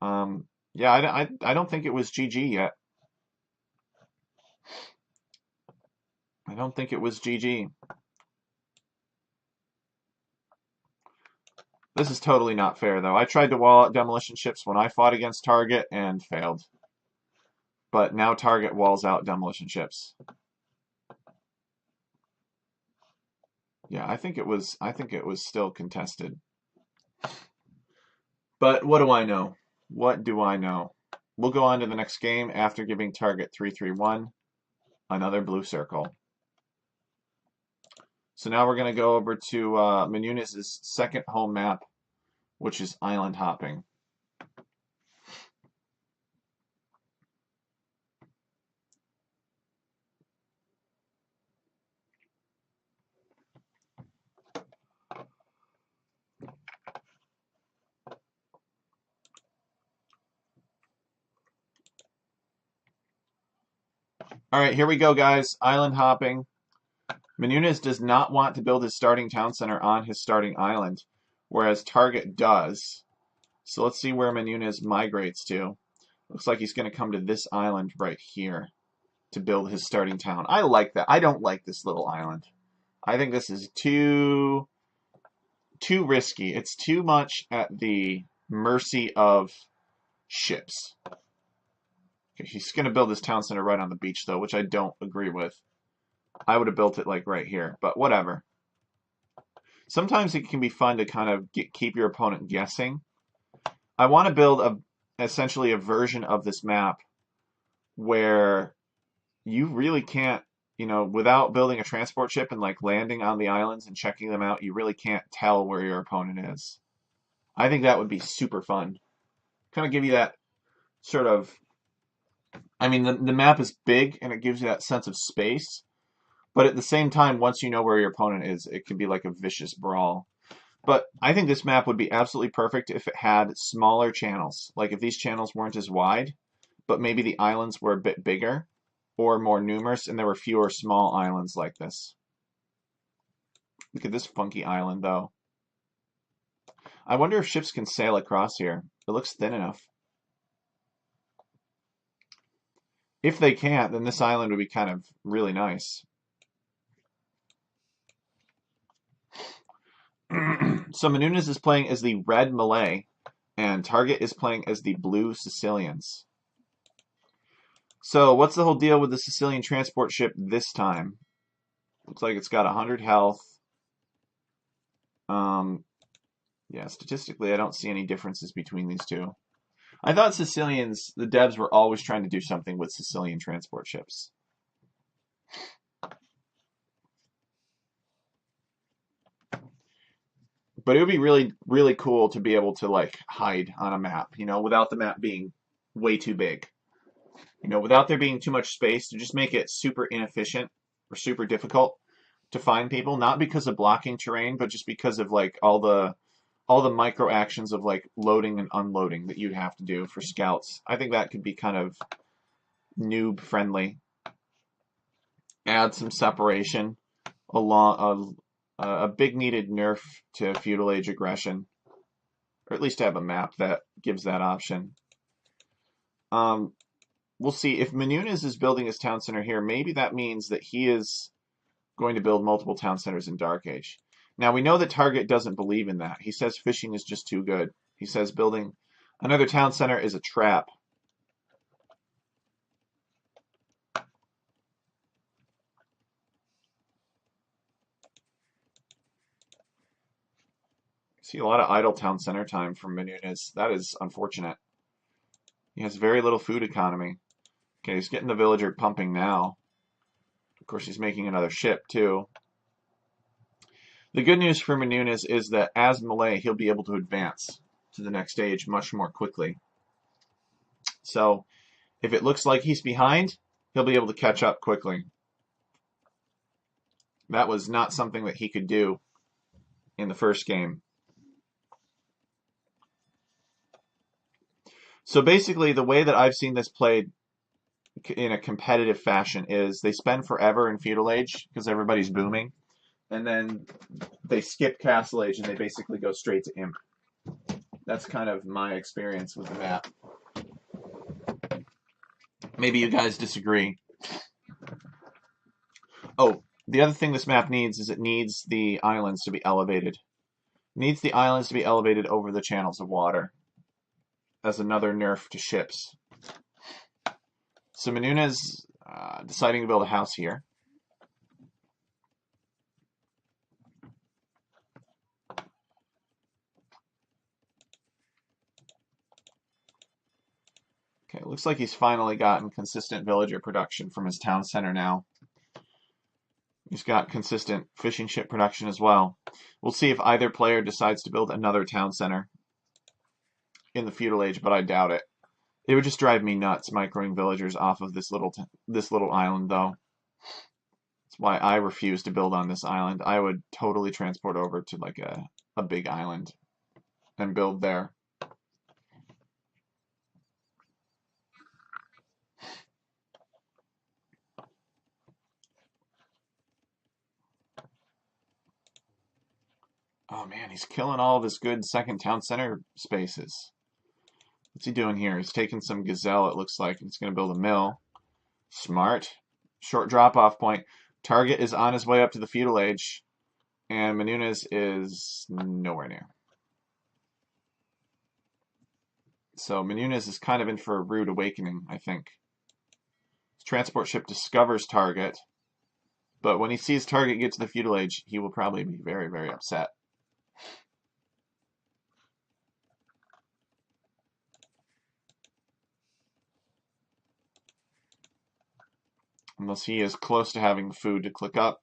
Yeah, I don't think it was GG yet. I don't think it was GG. This is totally not fair, though. I tried to wall out demolition ships when I fought against Target and failed. But now Target walls out demolition ships. Yeah, I think it was still contested. But what do I know? What do I know? We'll go on to the next game after giving Target331 another blue circle. So now we're going to go over to Mununez's second home map, which is island hopping. All right, here we go, guys. Island hopping. Mununez does not want to build his starting town center on his starting island, whereas Target does. So let's see where Mununez migrates to. Looks like he's going to come to this island right here to build his starting town. I like that. I don't like this little island. I think this is too too risky. It's too much at the mercy of ships. Okay, he's going to build his town center right on the beach, though, which I don't agree with. I would have built it like right here, but whatever. Sometimes it can be fun to kind of keep your opponent guessing. I want to build essentially a version of this map where you really can't, without building a transport ship and like landing on the islands and checking them out, you really can't tell where your opponent is. I think that would be super fun. Kind of give you that sort of, I mean, the map is big and it gives you that sense of space, but at the same time, once you know where your opponent is, it can be like a vicious brawl. But I think this map would be absolutely perfect if it had smaller channels. Like if these channels weren't as wide, but maybe the islands were a bit bigger or more numerous and there were fewer small islands like this. Look at this funky island, though. I wonder if ships can sail across here. It looks thin enough. If they can't, then this island would be kind of really nice. So Mununez is playing as the red Malay, and Target is playing as the blue Sicilians. So what's the whole deal with the Sicilian transport ship this time? Looks like it's got 100 health. Yeah, statistically, I don't see any differences between these two. I thought Sicilians, the devs were always trying to do something with Sicilian transport ships. But it would be really, really cool to be able to like hide on a map, without the map being way too big. Without there being too much space, to just make it super inefficient or super difficult to find people, not because of blocking terrain, but just because of like all the micro actions of like loading and unloading that you'd have to do for scouts. I think that could be kind of noob friendly. Add some separation, a big needed nerf to feudal age aggression, or at least have a map that gives that option. We'll see if Mununez is building his town center here. Maybe that means that he is going to build multiple town centers in Dark Age. Now, we know that Target doesn't believe in that. He says fishing is just too good. He says building another town center is a trap. See a lot of idle town center time from Mununez. That is unfortunate. He has very little food economy. Okay, he's getting the villager pumping now. Of course, he's making another ship, too. The good news for Mununez is that as Malay, he'll be able to advance to the next stage much more quickly. So, if it looks like he's behind, he'll be able to catch up quickly. That was not something that he could do in the first game. So basically, the way that I've seen this played in a competitive fashion is they spend forever in Feudal Age because everybody's booming, and then they skip Castle Age and they basically go straight to Imp. That's kind of my experience with the map. Maybe you guys disagree. Oh, the other thing this map needs is it needs the islands to be elevated. It needs the islands to be elevated over the channels of water as another nerf to ships. So Mununez deciding to build a house here. Okay, it looks like he's finally gotten consistent villager production from his town center now. He's got consistent fishing ship production as well. We'll see if either player decides to build another town center in the Feudal Age, but I doubt it. It would just drive me nuts microing villagers off of this little island, though. That's why I refuse to build on this island. I would totally transport over to like a big island and build there. Oh man, he's killing all of his good second town center spaces. What's he doing here? He's taking some gazelle, it looks like, and he's going to build a mill. Smart. Short drop-off point. Target is on his way up to the Feudal Age. And Mununez is nowhere near. So Mununez is kind of in for a rude awakening, I think. Transport ship discovers target, but when he sees target get to the feudal age, he will probably be very, very upset. Unless he is close to having food to click up.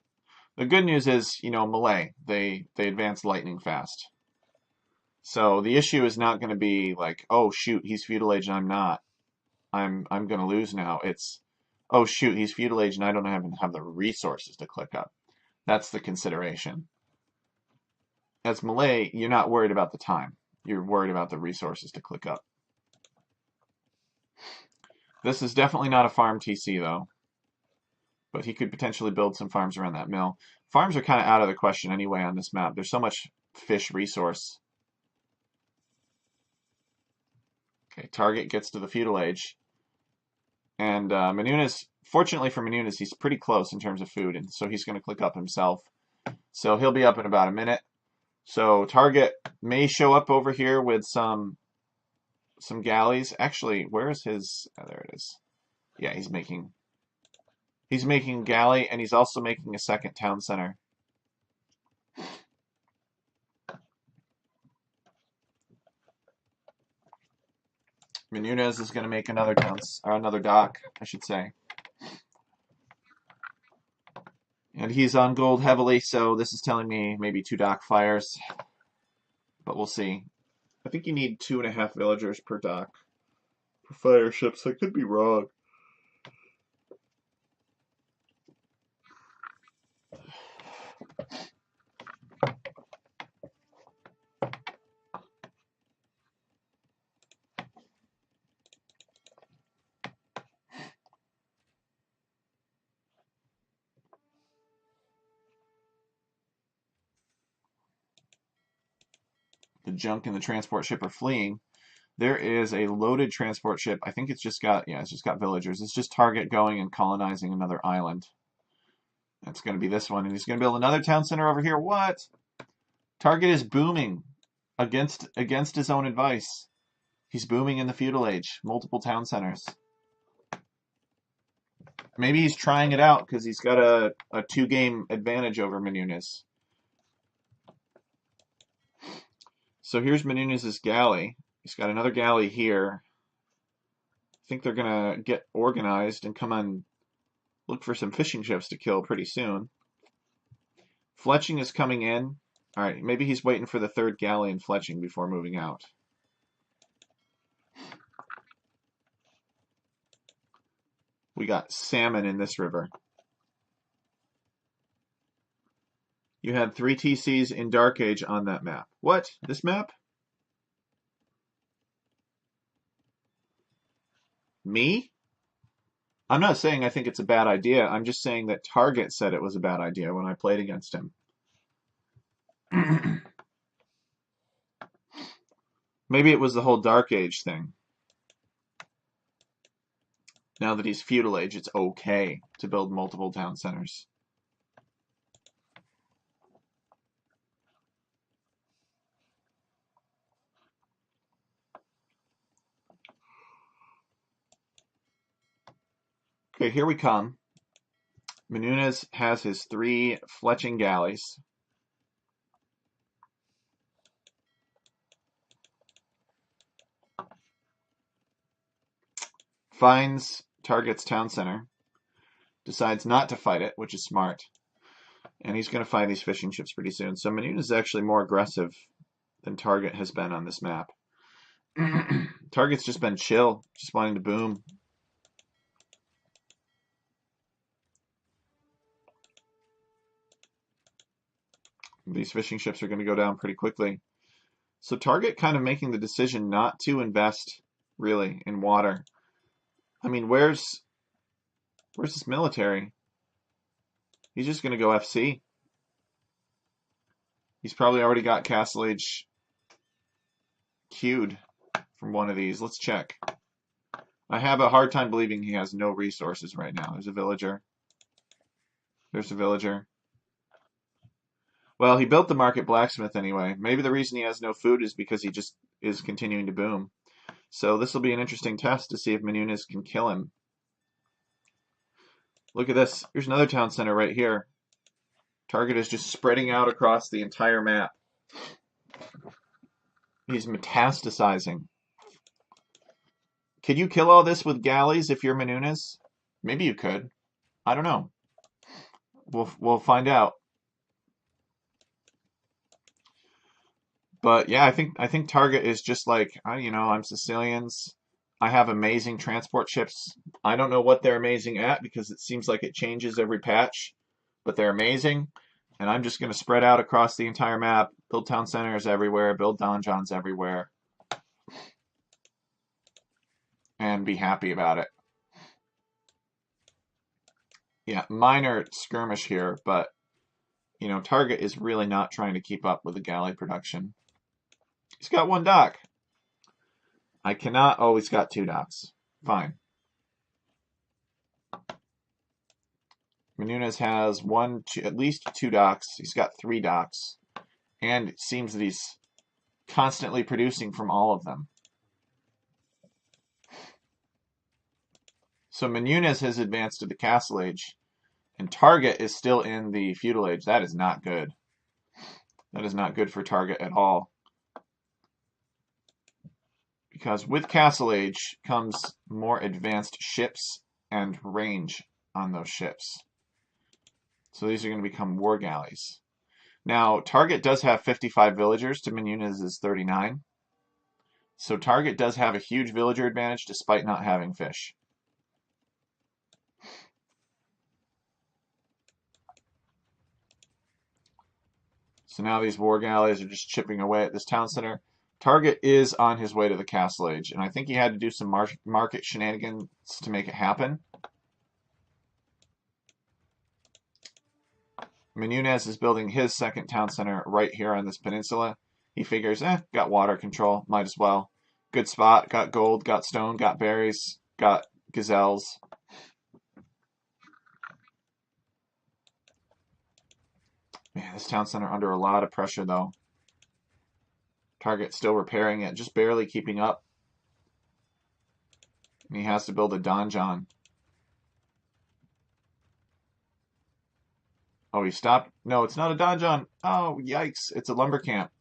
The good news is, Malay, they advance lightning fast. So the issue is not going to be like, oh shoot, he's feudal age and I'm not. I'm going to lose now. It's, oh shoot, he's feudal age and I don't have the resources to click up. That's the consideration. As Malay, you're not worried about the time. You're worried about the resources to click up. This is definitely not a farm TC though. But he could potentially build some farms around that mill. Farms are kind of out of the question anyway on this map. There's so much fish resource. Okay, target gets to the feudal age. And Mununez, fortunately for Mununez, he's pretty close in terms of food, and so he's going to click up himself. So he'll be up in about a minute. So target may show up over here with some galleys. Actually, where is his? Oh, there it is. Yeah, he's making galley, and he's also making a second town center. Mununez is going to make another dock, I should say. And he's on gold heavily, so this is telling me maybe 2 dock fires. But we'll see. I think you need 2.5 villagers per dock for fire ships. I could be wrong. The junk and the transport ship are fleeing. There is a loaded transport ship. I think it's just got villagers. It's just target going and colonizing another island. That's going to be this one, and he's going to build another town center over here. What? Target is booming against his own advice. He's booming in the feudal age. Multiple town centers. Maybe he's trying it out because he's got a 2-game advantage over Mununez. So here's Mununez's galley. He's got another galley here. I think they're going to get organized and come on, look for some fishing ships to kill pretty soon. Fletching is coming in. All right, maybe he's waiting for the 3rd galley in Fletching before moving out. We got salmon in this river. You had 3 TCs in Dark Age on that map. What? This map? Me? I'm not saying I think it's a bad idea. I'm just saying that Target said it was a bad idea when I played against him. Maybe it was the whole Dark Age thing. Now that he's feudal age, it's okay to build multiple town centers. Okay, here we come. Mununez has his 3 Fletching galleys. Finds Target's town center. Decides not to fight it, which is smart. And he's going to find these fishing ships pretty soon. So Mununez is actually more aggressive than Target has been on this map. Target's just been chill, just wanting to boom. These fishing ships are going to go down pretty quickly. So Target kind of making the decision not to invest, really, in water. I mean, where's this military? He's just going to go FC. He's probably already got Castle Age queued from one of these. Let's check. I have a hard time believing he has no resources right now. There's a villager. There's a villager. Well, he built the market blacksmith anyway. Maybe the reason he has no food is because he just is continuing to boom. So this will be an interesting test to see if Mununez can kill him. Look at this. Here's another town center right here. Target is just spreading out across the entire map. He's metastasizing. Could you kill all this with galleys if you're Mununez? Maybe you could. I don't know. We'll find out. But yeah, I think Target is just like, you know, I'm Sicilians. I have amazing transport ships. I don't know what they're amazing at because it seems like it changes every patch, but they're amazing. And I'm just going to spread out across the entire map, build town centers everywhere, build donjons everywhere, and be happy about it. Yeah, minor skirmish here, but you know, Target is really not trying to keep up with the galley production. He's got one dock. I cannot. Oh, he's got two docks. Fine. Mununez has at least two docks. He's got three docks. And it seems that he's constantly producing from all of them. So Mununez has advanced to the Castle Age, and Target is still in the Feudal Age. That is not good. That is not good for Target at all. Because with Castle Age comes more advanced ships and range on those ships. So these are going to become war galleys. Now, Target does have 55 villagers to Mununez's 39. So Target does have a huge villager advantage despite not having fish. So now these war galleys are just chipping away at this town center. Target is on his way to the Castle Age, and I think he had to do some market shenanigans to make it happen. Mununez is building his second town center right here on this peninsula. He figures, got water control, might as well. Good spot, got gold, got stone, got berries, got gazelles. Man, this town center under a lot of pressure, though. Target still repairing it, just barely keeping up. And he has to build a donjon. Oh, he stopped. No, it's not a donjon. Oh, yikes. It's a lumber camp.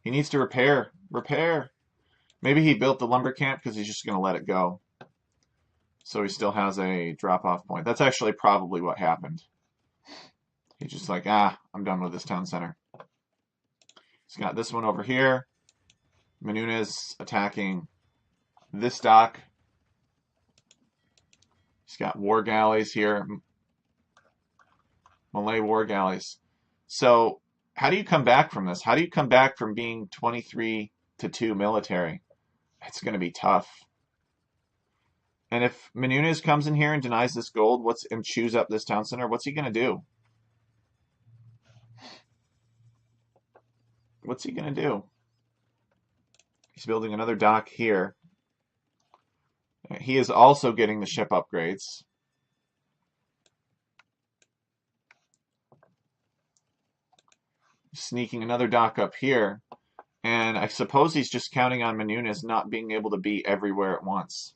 He needs to repair. Repair. Maybe he built the lumber camp because he's just going to let it go. So he still has a drop-off point. That's actually probably what happened. He's just like, I'm done with this town center. He's got this one over here. Mununez attacking this dock. He's got war galleys here. Malay war galleys. So how do you come back from this? How do you come back from being 23-2 military? It's going to be tough. And if Mununez comes in here and denies this gold and chews up this town center, what's he going to do? What's he going to do? He's building another dock here. He is also getting the ship upgrades. Sneaking another dock up here. And I suppose he's just counting on Mununez not being able to be everywhere at once.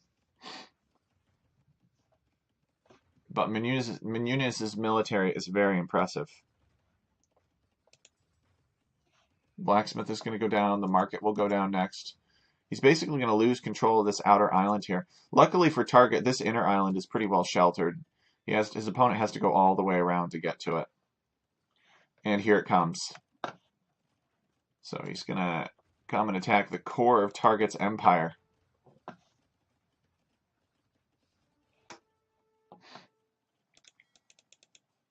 But Mununez's military is very impressive. Blacksmith is going to go down. The market will go down next. He's basically going to lose control of this outer island here. Luckily for Target, this inner island is pretty well sheltered. His opponent has to go all the way around to get to it. And here it comes. So he's going to come and attack the core of Target's empire.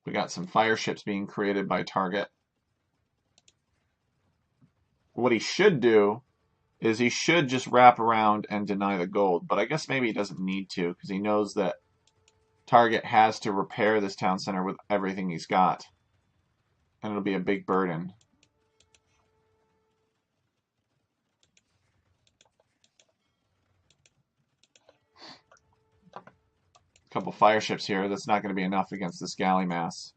We got some fire ships being created by Target. What he should do is he should just wrap around and deny the gold. But I guess maybe he doesn't need to because he knows that Target has to repair this town center with everything he's got. And it'll be a big burden. A couple fire ships here. That's not going to be enough against this galley mass.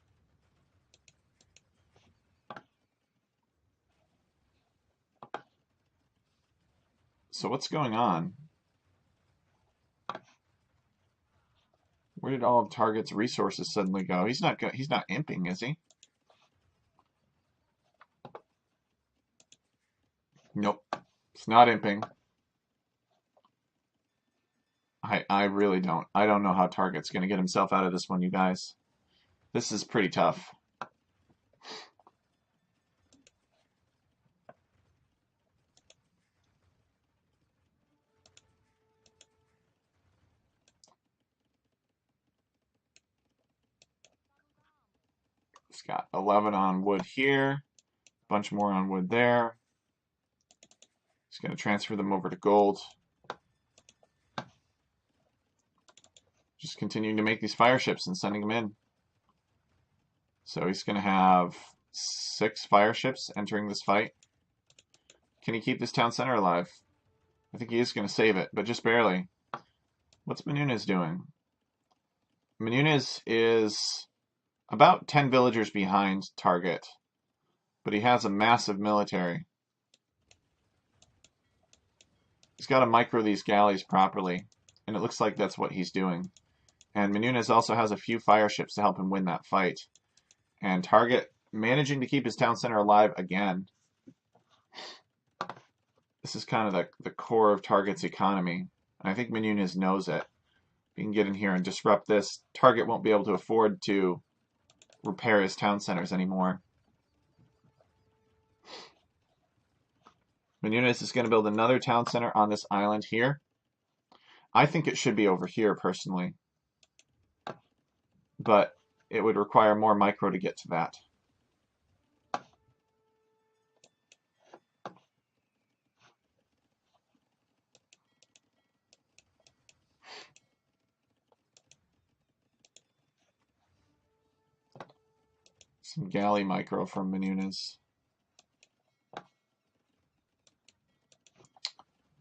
So what's going on? Where did all of Target's resources suddenly go? He's not imping, is he? Nope. It's not imping. I really don't. I don't know how Target's going to get himself out of this one, you guys. This is pretty tough. It's got 11 on wood here, a bunch more on wood there. He's going to transfer them over to gold. Just continuing to make these fire ships and sending them in. So he's going to have 6 fire ships entering this fight. Can he keep this town center alive? I think he is going to save it, but just barely. What's Mununez doing? Mununez is about 10 villagers behind Target, but he has a massive military. He's got to micro these galleys properly, and it looks like that's what he's doing. And Mununez also has a few fire ships to help him win that fight. And Target managing to keep his town center alive again. This is kind of the core of Target's economy. And I think Mununez knows it. If he can get in here and disrupt this, Target won't be able to afford to repair his town centers anymore. Mununez is going to build another town center on this island here. I think it should be over here, personally. But it would require more micro to get to that. Some galley micro from Mununez.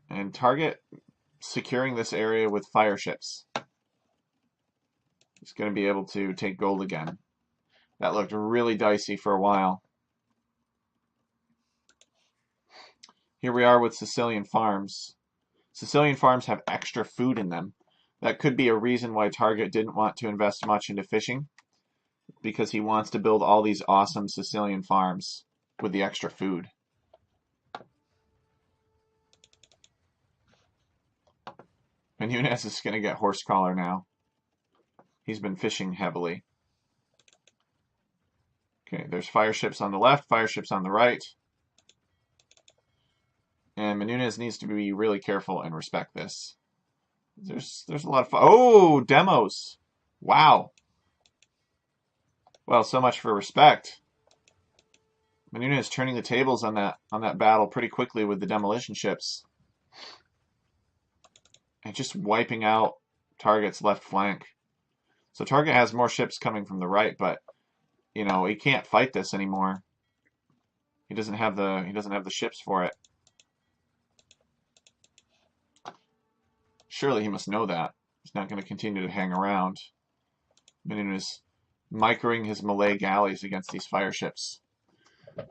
And Target securing this area with fire ships. He's going to be able to take gold again. That looked really dicey for a while. Here we are with Sicilian farms. Sicilian farms have extra food in them. That could be a reason why Target didn't want to invest much into fishing, because he wants to build all these awesome Sicilian farms with the extra food. And Mununez is going to get horse collar now. He's been fishing heavily. Okay, there's fire ships on the left, fire ships on the right. And Mununez needs to be really careful and respect this. There's a lot of oh, demos. Wow. Well, so much for respect. Mununez turning the tables on that battle pretty quickly with the demolition ships. And just wiping out Target's left flank. So Target has more ships coming from the right, but you know, he can't fight this anymore. He doesn't have the ships for it. Surely he must know that. He's not going to continue to hang around. Mununez microing his Malay galleys against these fire ships.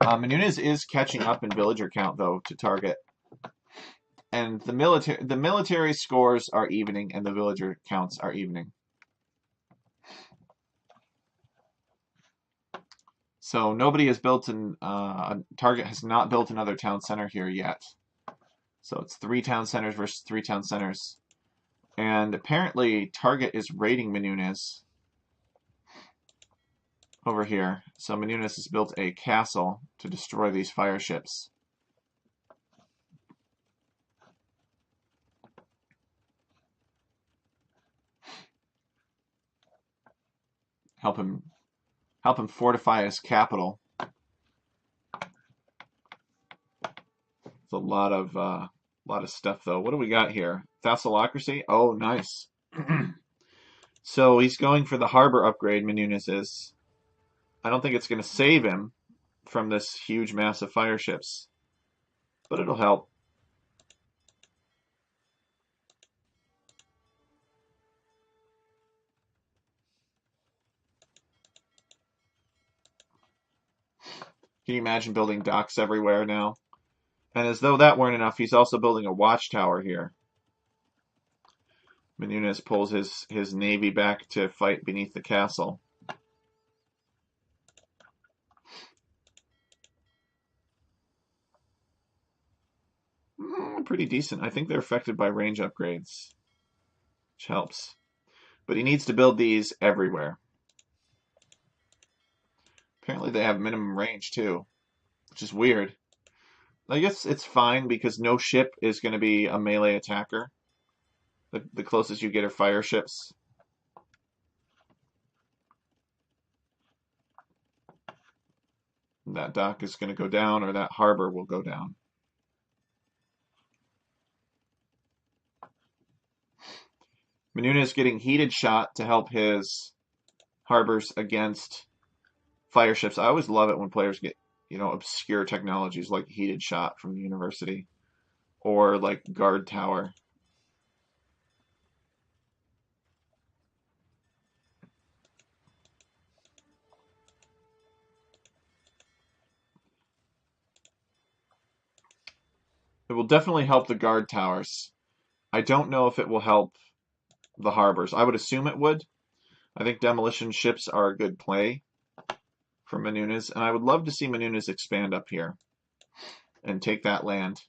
Mununez is catching up in villager count, though, to Target. And the military scores are evening, and the villager counts are evening. So nobody has built Target has not built another town center here yet. So it's 3 town centers versus 3 town centers. And apparently Target is raiding Mununez over here. So Mununez has built a castle to destroy these fire ships. Help him fortify his capital. It's a lot of stuff though. What do we got here? Thessalocracy? Oh, nice. So he's going for the harbor upgrade, Mununez is. I don't think it's going to save him from this huge mass of fire ships, but it'll help. Can you imagine building docks everywhere now? And as though that weren't enough, he's also building a watchtower here. Mununez pulls his navy back to fight beneath the castle. Pretty decent. I think they're affected by range upgrades, which helps. But he needs to build these everywhere. Apparently they have minimum range too, which is weird. I guess it's fine because no ship is going to be a melee attacker. The closest you get are fire ships. That dock is going to go down, or that harbor will go down. Mununez getting heated shot to help his harbors against fire ships. I always love it when players get, obscure technologies like heated shot from the university or like guard tower. It will definitely help the guard towers. I don't know if it will help the harbors. I would assume it would. I think demolition ships are a good play for Mununez, and I would love to see Mununez expand up here and take that land.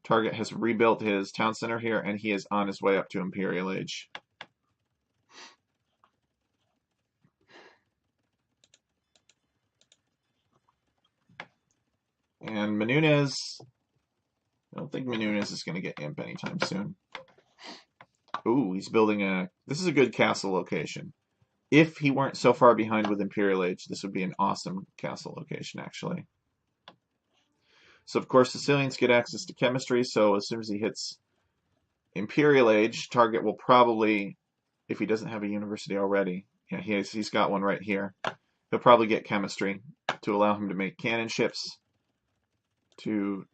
Target has rebuilt his town center here, and he is on his way up to Imperial Age. And Mununez, I don't think Mununez is going to get imp anytime soon. Ooh, he's building this is a good castle location. If he weren't so far behind with Imperial Age, this would be an awesome castle location, actually. So, of course, Sicilians get access to chemistry, so as soon as he hits Imperial Age, Target will probably, if he doesn't have a university already, yeah, he's got one right here, he'll probably get chemistry to allow him to make cannon ships to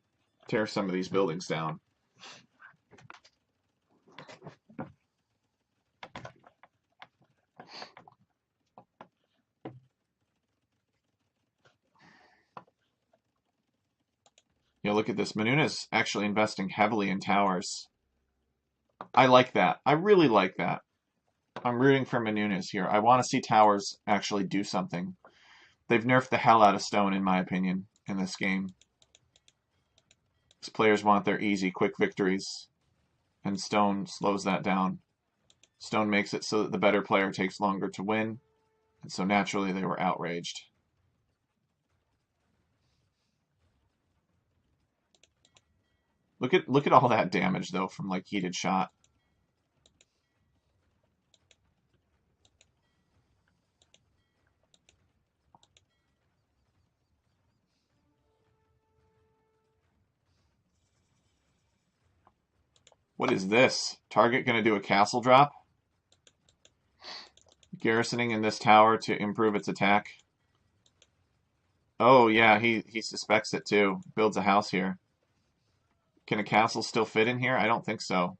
tear some of these buildings down. Look at this. Mununez actually investing heavily in towers. I like that. I really like that. I'm rooting for Mununez here. I want to see towers actually do something. They've nerfed the hell out of stone, in my opinion, in this game. These players want their easy, quick victories, and stone slows that down. Stone makes it so that the better player takes longer to win, and so naturally they were outraged. Look at all that damage though from like heated shot. What is this? Target gonna do a castle drop? Garrisoning in this tower to improve its attack. Oh yeah, he suspects it too. Builds a house here. Can a castle still fit in here? I don't think so.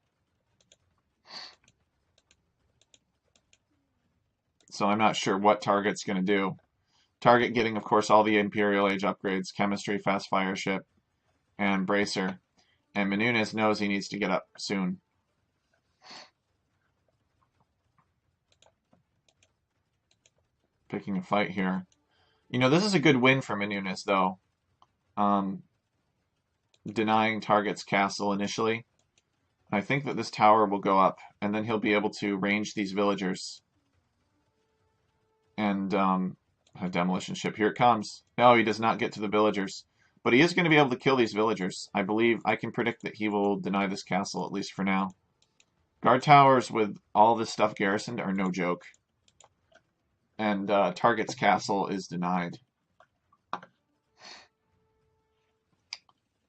So I'm not sure what Target's going to do. Target getting, of course, all the Imperial Age upgrades, chemistry, fast fire ship, and bracer. And Mununez knows he needs to get up soon. Picking a fight here. This is a good win for Mununez, though. Denying Target's castle initially. I think that this tower will go up, and then he'll be able to range these villagers. And a demolition ship. Here it comes. No, he does not get to the villagers. But he is going to be able to kill these villagers. I believe, I can predict that he will deny this castle, at least for now. Guard towers with all this stuff garrisoned are no joke. And Target's castle is denied.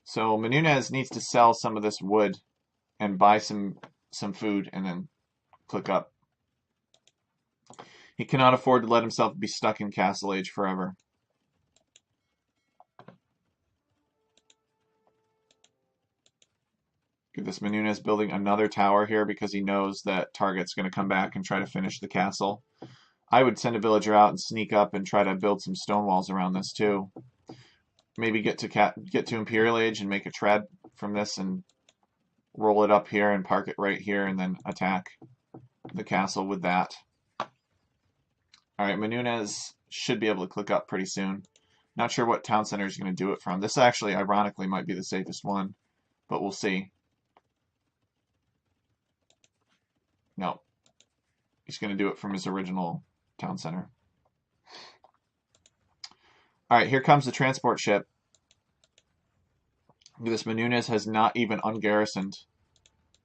So Mununez needs to sell some of this wood and buy some food and then click up. He cannot afford to let himself be stuck in Castle Age forever. Look at this, Mununez building another tower here because he knows that Target's going to come back and try to finish the castle. I would send a villager out and sneak up and try to build some stone walls around this too. maybe get to Imperial Age and make a tread from this and roll it up here and park it right here and then attack the castle with that. Alright, Mununez should be able to click up pretty soon. Not sure what town center is going to do it from. This actually, ironically, might be the safest one, but we'll see. No. He's going to do it from his original town center. Alright, here comes the transport ship. This Mununez has not even ungarrisoned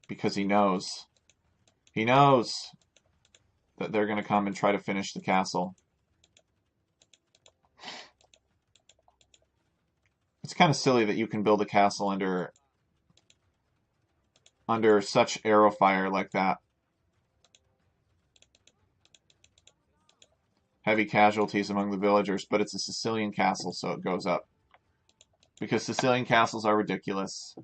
because he knows. He knows that they're going to come and try to finish the castle. It's kind of silly that you can build a castle under such arrow fire like that. Heavy casualties among the villagers, but it's a Sicilian castle, so it goes up. Because Sicilian castles are ridiculous.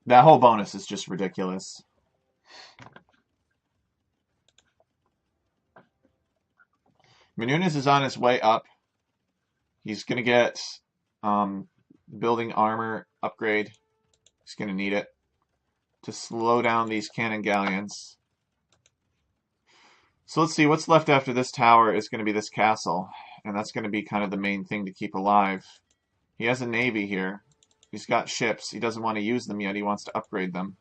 That whole bonus is just ridiculous. Mununez is on his way up. He's going to get building armor upgrade. He's going to need it to slow down these cannon galleons. So let's see, what's left after this tower is going to be this castle. And that's going to be kind of the main thing to keep alive. He has a navy here. He's got ships. He doesn't want to use them yet. He wants to upgrade them.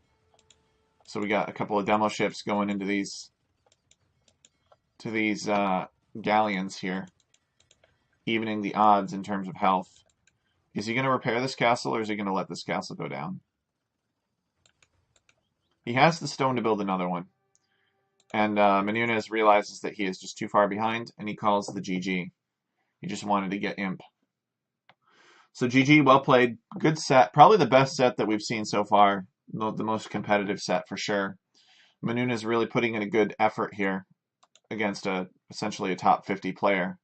So we got a couple of demo ships going into these galleons here, evening the odds in terms of health. Is he going to repair this castle, or is he going to let this castle go down? He has the stone to build another one. And Mununez realizes that he is just too far behind, and he calls the GG. He just wanted to get imp. So GG, well played. Good set. Probably the best set that we've seen so far. The most competitive set for sure. Mununez really putting in a good effort here against essentially a top 50 player.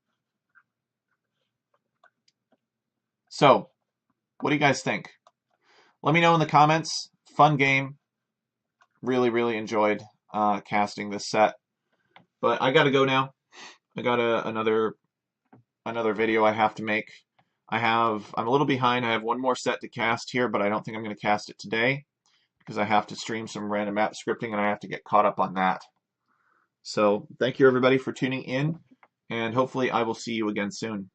So, what do you guys think? Let me know in the comments. Fun game. Really, really enjoyed casting this set. But I gotta go now. I got another video I have to make. I'm a little behind. I have one more set to cast here, but I don't think I'm going to cast it today because I have to stream some random map scripting and I have to get caught up on that. So thank you everybody for tuning in, and hopefully I will see you again soon.